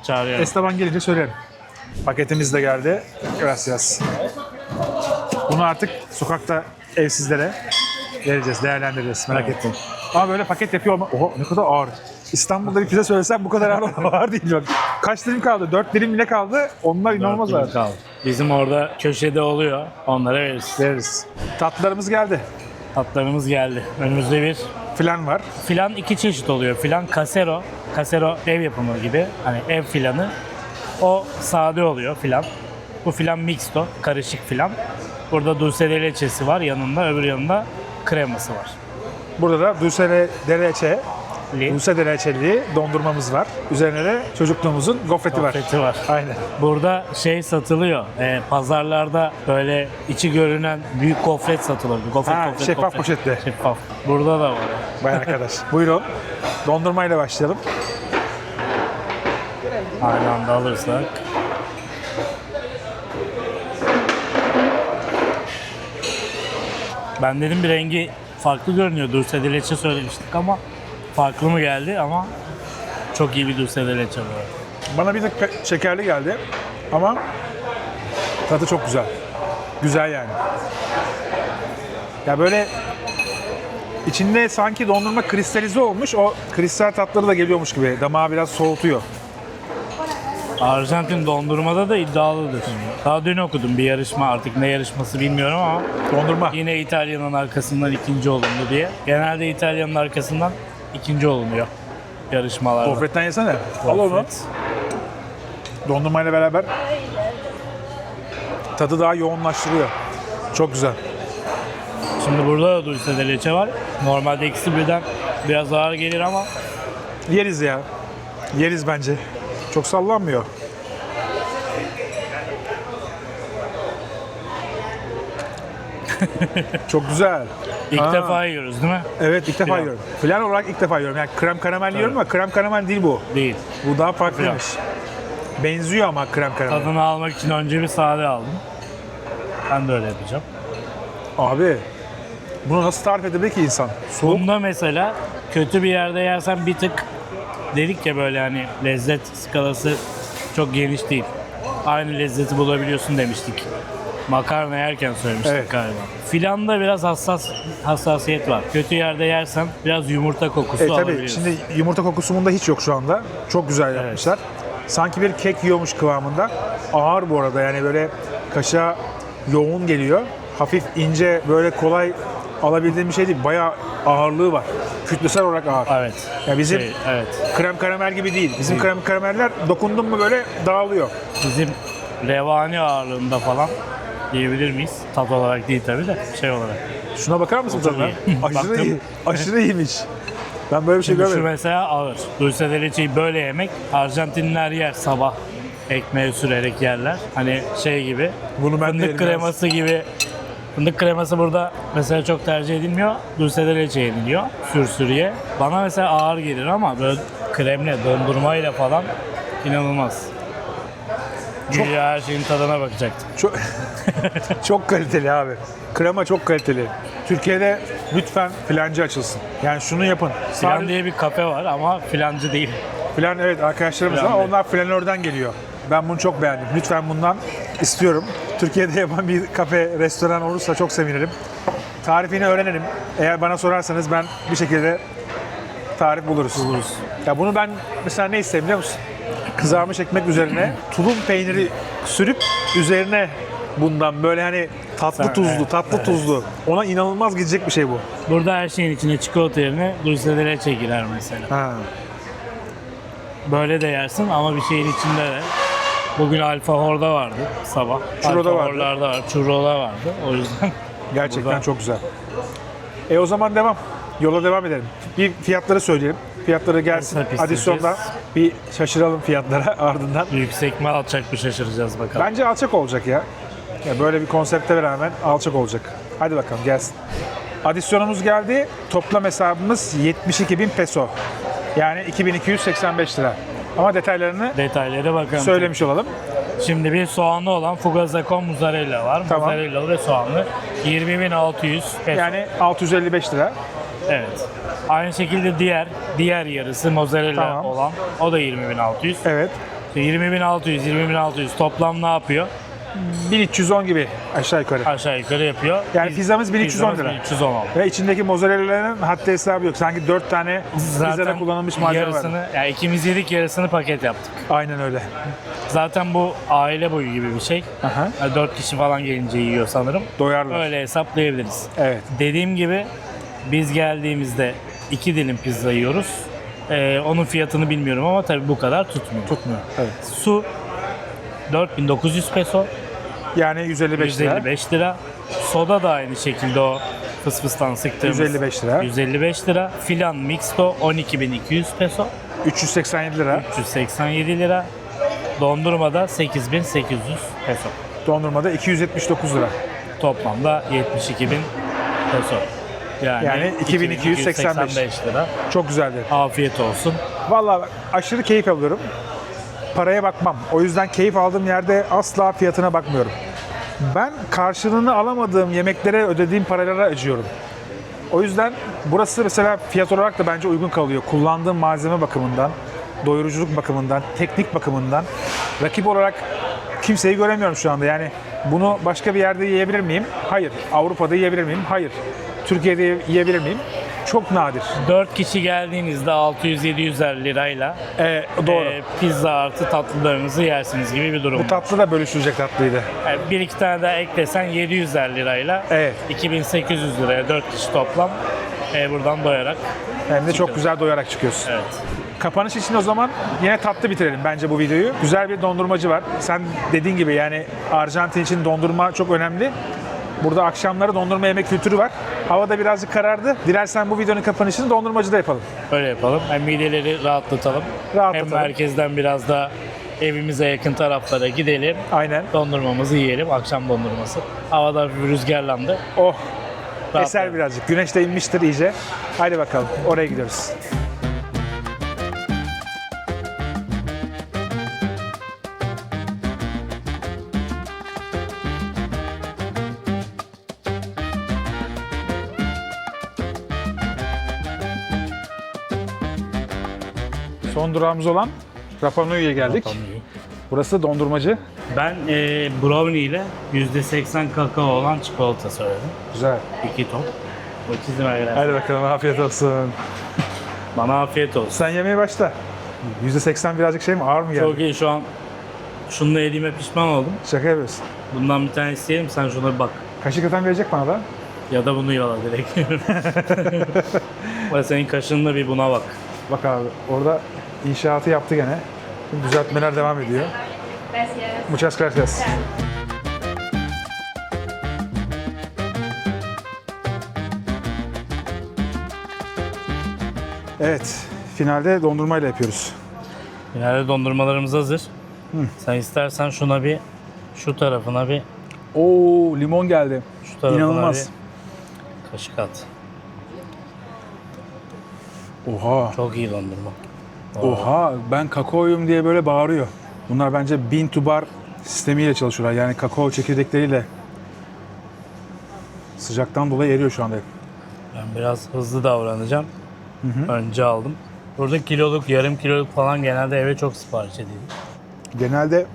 çağırıyorum. Esteban gelince söylerim. Paketimiz de geldi. Gracias. Bunu artık sokakta evsizlere vereceğiz, değerlendireceğiz. Merak etmeyin. Ama böyle paket yapıyor olma... Oha ne kadar ağır. İstanbul'da bir pizza söylesem bu kadar ağır değil. Bak. Kaç dilim kaldı? 4 dilim bile kaldı. Onlar inanılmaz Dört ağır. dilim kaldı. Bizim orada köşede oluyor. Onlara veririz. Veririz. Tatlılarımız geldi. Tatlarımız geldi. Önümüzde bir Flan var. filan iki çeşit oluyor. Filan casero. Casero ev yapımı gibi. Hani ev filanı. O sade oluyor filan. Bu filan mixto. Karışık filan. Burada dulce de leche'si var yanında. Öbür yanında kreması var. Burada da dulce de leche, Li. dulce de leche'li dondurmamız var. Üzerine de çocukluğumuzun gofreti var. Gofreti var. Aynen. Burada şey satılıyor. Pazarlarda böyle içi görünen büyük gofret satılır. Gofret, Şeffaf poşetli. Şeffaf. Burada da var. Vay arkadaş. Buyurun. Dondurmayla başlayalım. Aynı anda alırsak. Ben dedim bir rengi farklı görünüyor. Dulce de leche söylemiştik ama farklı mı geldi ama çok iyi bir dulce de leche var. Bana bir de şekerli geldi ama tadı çok güzel. Güzel yani. Ya böyle içinde sanki dondurma kristalize olmuş. O kristal tatları da geliyormuş gibi. Damağı biraz soğutuyor. Arjantin dondurmada da iddialıdır. Daha dün okudum bir yarışma, artık ne yarışması bilmiyorum ama Dondurma. yine İtalya'nın arkasından ikinci olundu diye. Genelde İtalya'nın arkasından ikinci olunuyor yarışmalarda. Gofretten yesene. Al onu. Gofret. Dondurmayla beraber tadı daha yoğunlaştırıyor. Çok güzel. Şimdi burada da dulce de leche var. Normalde ikisi birden biraz ağır gelir ama Yeriz ya. Yeriz bence. Çok sallanmıyor. Çok güzel. ilk Aa. defa yiyoruz değil mi? Evet ilk defa Flan. yiyorum. Flan olarak ilk defa yiyorum. Yani krem karamel yiyorum ama krem karamel değil bu. Değil. Bu daha farklıymış. Benziyor ama krem karamel. Tadını almak için önce bir sade aldım. Ben de öyle yapacağım. Abi bunu nasıl tarif edebilir ki insan? Soğuk. Bunda mesela kötü bir yerde yersen bir tık dedik ya böyle hani lezzet skalası çok geniş değil. Aynı lezzeti bulabiliyorsun demiştik. Makarna yerken söylemiştik Evet. galiba. Filanda biraz hassasiyet var. Kötü yerde yersen biraz yumurta kokusu Tabii alabiliyorsun. şimdi yumurta kokusu bunda hiç yok şu anda. Çok güzel yapmışlar. Sanki bir kek yiyormuş kıvamında. Ağır bu arada yani böyle kaşığa yoğun geliyor. Hafif ince böyle kolay alabildiğim bir şey değil. Bayağı ağırlığı var. Kütlesel olarak ağır. Evet. Ya bizim Evet. krem karamel gibi değil. Bizim krem karameller dokundun mu böyle dağılıyor. Bizim revani ağırlığında falan diyebilir miyiz? Tat olarak değil tabii de şey olarak. Şuna bakar mısın Çok tadına? iyi. Aşırı Baktım. iyi. Aşırı iyiymiş. Ben böyle bir şey Şimdi şu görmedim. mesela ağır. Dulce de leche'yi böyle yemek Arjantinliler yer sabah. Ekmeğe sürerek yerler. Hani şey gibi. Bunu ben de Fındık yerim. kreması gibi. Fındık kreması burada mesela çok tercih edilmiyor. Dulce de leche yeniliyor. Sürsürüye. Bana mesela ağır gelir ama böyle kremle, dondurmayla falan inanılmaz. Güya her şeyin tadına bakacaktık. Çok, çok kaliteli abi. Krema çok kaliteli. Türkiye'de lütfen filancı açılsın. Yani şunu yapın. Filan diye bir kafe var ama filancı değil. Filan evet arkadaşlarımız var. Filan değil. Onlar flanörden geliyor. Ben bunu çok beğendim. Lütfen bundan istiyorum. Türkiye'de yapan bir kafe, restoran olursa çok sevinirim. Tarifini öğrenelim. Eğer bana sorarsanız ben bir şekilde tarif buluruz. Ya bunu ben mesela ne isterim biliyor musun? Kızarmış ekmek üzerine tulum peyniri sürüp üzerine bundan böyle hani tatlı tuzlu, tuzlu. Ona inanılmaz gidecek bir şey bu. Burada her şeyin içine çikolata yerine dulce de leche girer mesela. Ha. Böyle de yersin ama bir şeyin içinde de. Bugün alfahorda vardı sabah. Churro'da vardı. Alfahorlarda var, churro'da vardı. O yüzden Gerçekten Burada- çok güzel. O zaman devam. Yola devam edelim. Bir fiyatları söyleyelim. Fiyatları gelsin. Hesap Adisyonda isteyeceğiz. bir şaşıralım fiyatlara ardından. yüksek mi alçak mı şaşıracağız bakalım. Bence alçak olacak ya. Ya böyle bir konsepte rağmen alçak olacak. Hadi bakalım gelsin. Adisyonumuz geldi. Toplam hesabımız 72.000 peso. Yani 2285 lira. Ama detaylarını Detaylara bakalım. söylemiş olalım. Şimdi bir soğanlı olan Fugazacon mozzarella var. Tamam. Mozzarella ve soğanlı. 20.600 peso. Yani 655 lira. Evet. Aynı şekilde diğer yarısı mozzarella Tamam. olan. O da 20.600. Evet. 20.600 toplam ne yapıyor? 1310 gibi aşağı yukarı. Aşağı yukarı yapıyor. Yani pizzamız 1310 lira. 1310 oldu. Ve içindeki mozzarella'nın haddi hesabı yok. Sanki 4 tane pizzada kullanılmış malzeme var. yarısını, yani ikimiz yedik yarısını paket yaptık. Aynen öyle. Zaten bu aile boyu gibi bir şey. Aha. Yani 4 kişi falan gelince yiyor sanırım. Doyarlar. Öyle hesaplayabiliriz. Evet. Dediğim gibi biz geldiğimizde 2 dilim pizza yiyoruz. Onun fiyatını bilmiyorum ama tabii bu kadar tutmuyor. Tutmuyor. Evet. Su 4.900 peso, Yani 155 lira. 155 lira. Soda da aynı şekilde o fısfıstan sıktığımız 155 lira. 155 lira. Filan mixto 12.200 peso, 387 lira. 387 lira. Dondurmada 8.800 peso. Dondurmada 279 lira. Toplamda 72.000 peso. Yani 2285 lira. Çok güzeldi. Afiyet olsun. Vallahi bak, aşırı keyif alıyorum. Paraya bakmam. O yüzden keyif aldığım yerde asla fiyatına bakmıyorum. Ben karşılığını alamadığım yemeklere ödediğim paralara acıyorum. O yüzden burası mesela fiyat olarak da bence uygun kalıyor. Kullandığım malzeme bakımından, doyuruculuk bakımından, teknik bakımından. Rakip olarak kimseyi göremiyorum şu anda. Yani bunu başka bir yerde yiyebilir miyim? Hayır. Avrupa'da yiyebilir miyim? Hayır. Türkiye'de yiyebilir miyim? Çok nadir. 4 kişi geldiğinizde 600-700 lirayla Doğru. Pizza artı tatlılarınızı yersiniz gibi bir durum. Bu tatlı da bölüşülecek tatlıydı. Yani bir iki tane daha eklesen 700 lirayla Evet. 2800 liraya 4 kişi toplam buradan doyarak. Hem de çok güzel doyarak çıkıyorsun. Evet. Kapanış için o zaman yine tatlı bitirelim bence bu videoyu. Güzel bir dondurmacı var. Sen dediğin gibi yani Arjantin için dondurma çok önemli. Burada akşamları dondurma yemek kültürü var. Hava da birazcık karardı. Dilersen bu videonun kapanışını dondurmacıda yapalım. Öyle yapalım. Hem mideleri rahatlatalım. Rahatlatalım. Hem merkezden biraz da evimize yakın taraflara gidelim. Aynen. Dondurmamızı yiyelim. Akşam dondurması. Havada hafif rüzgarlandı. Oh. Rahatlayalım. Eser birazcık. Güneş de inmiştir iyice. Haydi bakalım. Oraya gidiyoruz. Son durağımız olan Rapa Nui'ye geldik. Burası dondurmacı. Ben brownie ile %80 kakao olan çikolata söyledim. Güzel. 2 top. Muchísimas gracias. Hadi bakalım afiyet olsun. Bana afiyet olsun. Sen yemeye başla. %80 birazcık şey mi? Ağır mı geldi? Çok iyi, şu an şunu yediğime pişman oldum. Şaka yapıyorsun. Bundan bir tane isteyelim, sen şuna bir bak. Kaşık atan verecek bana da. Ya da bunu yala direkt. Ve senin kaşınla bir buna bak. Bak abi orada inşaatı yaptı gene. Şimdi düzeltmeler devam ediyor. Gracias. Muchas gracias. Evet, finalde dondurmayla yapıyoruz. Finalde dondurmalarımız hazır. Sen istersen şuna bir, şu tarafına bir, Oo, limon geldi. şu tarafına İnanılmaz. bir kaşık at. Oha, Çok iyi dondurma. oha. Ben kakaoyum diye böyle bağırıyor. Bunlar bence bean to bar sistemiyle çalışıyorlar. Yani kakao çekirdekleriyle. Sıcaktan dolayı eriyor şu anda. Ben biraz hızlı davranacağım. Önce aldım. Burada kiloluk, yarım kiloluk falan genelde eve çok sipariş edildi. Genelde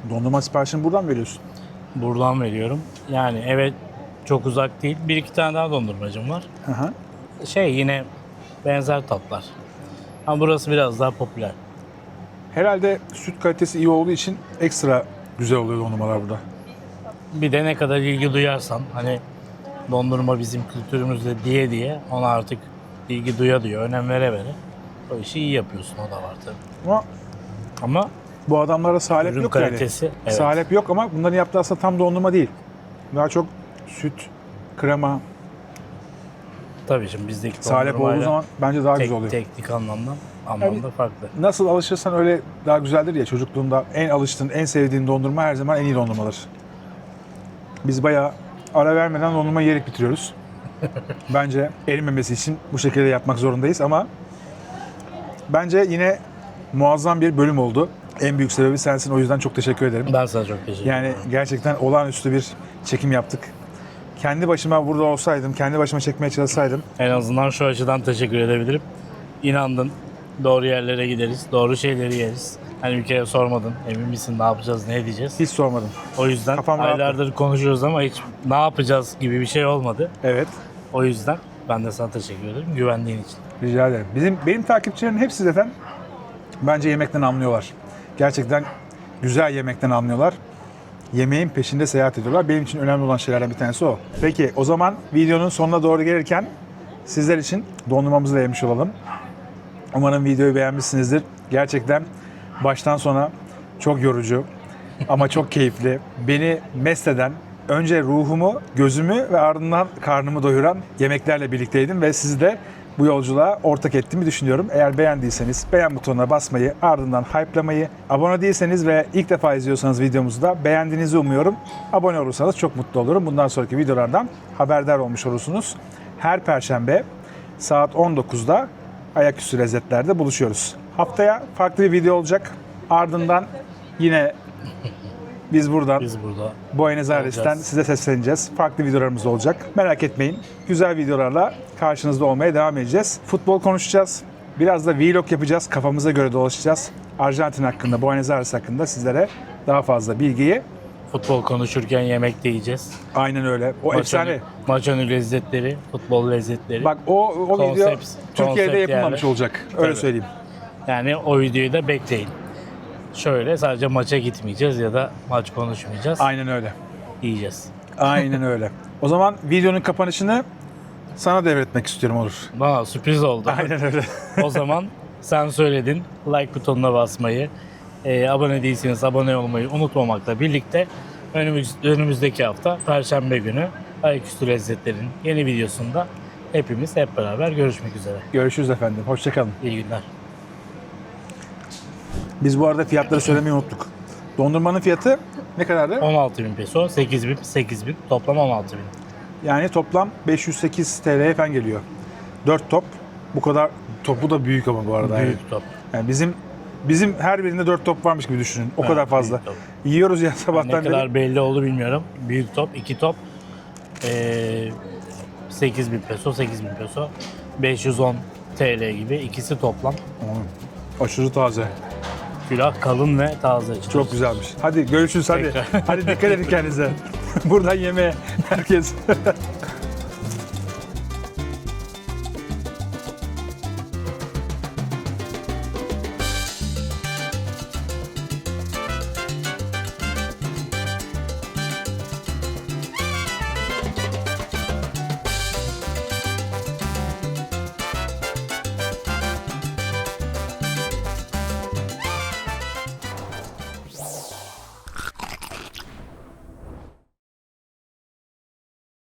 dondurma siparişini buradan veriyorsun. Buradan veriyorum. Yani eve çok uzak değil. Bir iki tane daha dondurmacım var. Hı hı. Yine benzer tatlar. Ama burası biraz daha popüler. Herhalde süt kalitesi iyi olduğu için ekstra güzel oluyor dondurmalar burada. Bir de ne kadar ilgi duyarsan, hani dondurma bizim kültürümüzde diye ona artık ilgi duya, önem vere o işi iyi yapıyorsun, o da var tabii. Ama Bu adamlarda salep ürün yok kalitesi, yani. evet. Salep yok ama bunların yaptığı aslında tam dondurma değil. Daha çok süt, krema, tabii şimdi bizdeki salep olduğu dondurmayla zaman bence daha güzel oluyor. teknik anlamda farklı. Nasıl alışırsan öyle daha güzeldir ya. Çocukluğunda en alıştığın, en sevdiğin dondurma her zaman en iyi dondurmadır. Biz bayağı ara vermeden dondurma yiyerek bitiriyoruz. Bence erimemesi için bu şekilde yapmak zorundayız ama bence yine muazzam bir bölüm oldu. En büyük sebebi sensin, o yüzden çok teşekkür ederim. Ben sana çok teşekkür ederim. Yani gerçekten olağanüstü bir çekim yaptık. Kendi başıma burada olsaydım, kendi başıma çekmeye çalışsaydım En azından şu açıdan teşekkür edebilirim. İnandın. Doğru yerlere gideriz. Doğru şeyleri yeriz. Hani bir kere sormadın. Emin misin ne yapacağız, ne edeceğiz? hiç sormadım. O yüzden Kafam rahat. aylardır konuşuyoruz ama hiç ne yapacağız gibi bir şey olmadı. Evet, O yüzden ben de sana teşekkür ederim güvendiğin için. rica ederim. Benim takipçilerim hepsi zaten bence yemekten anlıyorlar. Gerçekten güzel yemekten anlıyorlar. Yemeğin peşinde seyahat ediyorlar. Benim için önemli olan şeylerden bir tanesi o. Peki o zaman videonun sonuna doğru gelirken sizler için dondurmamızı da yemiş olalım. Umarım videoyu beğenmişsinizdir. Gerçekten baştan sona çok yorucu ama çok keyifli. Beni mest eden, önce ruhumu, gözümü ve ardından karnımı doyuran yemeklerle birlikteydim ve sizi de bu yolculuğa ortak ettiğimi düşünüyorum. Eğer beğendiyseniz beğen butonuna basmayı, ardından hype'lamayı, abone değilseniz ve ilk defa izliyorsanız videomuzu da beğendiğinizi umuyorum. Abone olursanız çok mutlu olurum. Bundan sonraki videolardan haberdar olmuş olursunuz. Her Perşembe saat 19'da Ayaküstü Lezzetler'de buluşuyoruz. Haftaya farklı bir video olacak. Ardından yine biz burada Buenos Aires'ten olacağız. size sesleneceğiz. Farklı videolarımız olacak. Merak etmeyin. Güzel videolarla karşınızda olmaya devam edeceğiz. Futbol konuşacağız. Biraz da vlog yapacağız. Kafamıza göre dolaşacağız. Arjantin hakkında, Buenos Aires hakkında sizlere daha fazla bilgiyi. Futbol konuşurken yemek de yiyeceğiz. Aynen öyle. O efsane. Maç önü lezzetleri, futbol lezzetleri. Bak o video Türkiye'de konsept yapılmamış yani. olacak. Öyle Tabii. söyleyeyim. Yani o videoyu da bekleyin. Şöyle sadece maça gitmeyeceğiz ya da maç konuşmayacağız. Aynen öyle. Yiyeceğiz. Aynen öyle. O zaman videonun kapanışını sana devretmek istiyorum, olur. Bana sürpriz oldu. Aynen öyle. O zaman Sen söyledin. Like butonuna basmayı, abone değilseniz abone olmayı unutmamakla birlikte önümüzdeki hafta Perşembe günü Ayaküstü Lezzetler'in yeni videosunda hepimiz hep beraber görüşmek üzere. Görüşürüz efendim. Hoşçakalın. İyi günler. Biz bu arada fiyatları söylemeyi unuttuk. Dondurmanın fiyatı ne kadardı? 16.000 peso, 8.000 toplam 16.000. Yani toplam 508 TL'ye falan geliyor. 4 top. Bu kadar topu da büyük ama bu arada. Büyük top. Yani bizim her birinde 4 top varmış gibi düşünün. O Evet, kadar fazla. büyük top. Yiyoruz ya Ne sabahtan beri. kadar belli oldu bilmiyorum. Büyük top, 2 top. 8.000 peso, 510 TL gibi ikisi toplam. Aşırı taze. Külah kalın ve taze. Çok güzelmiş. Hadi görüşürüz hadi. Tekrar. Hadi dikkat edin kendinize. Buradan yemeğe herkes.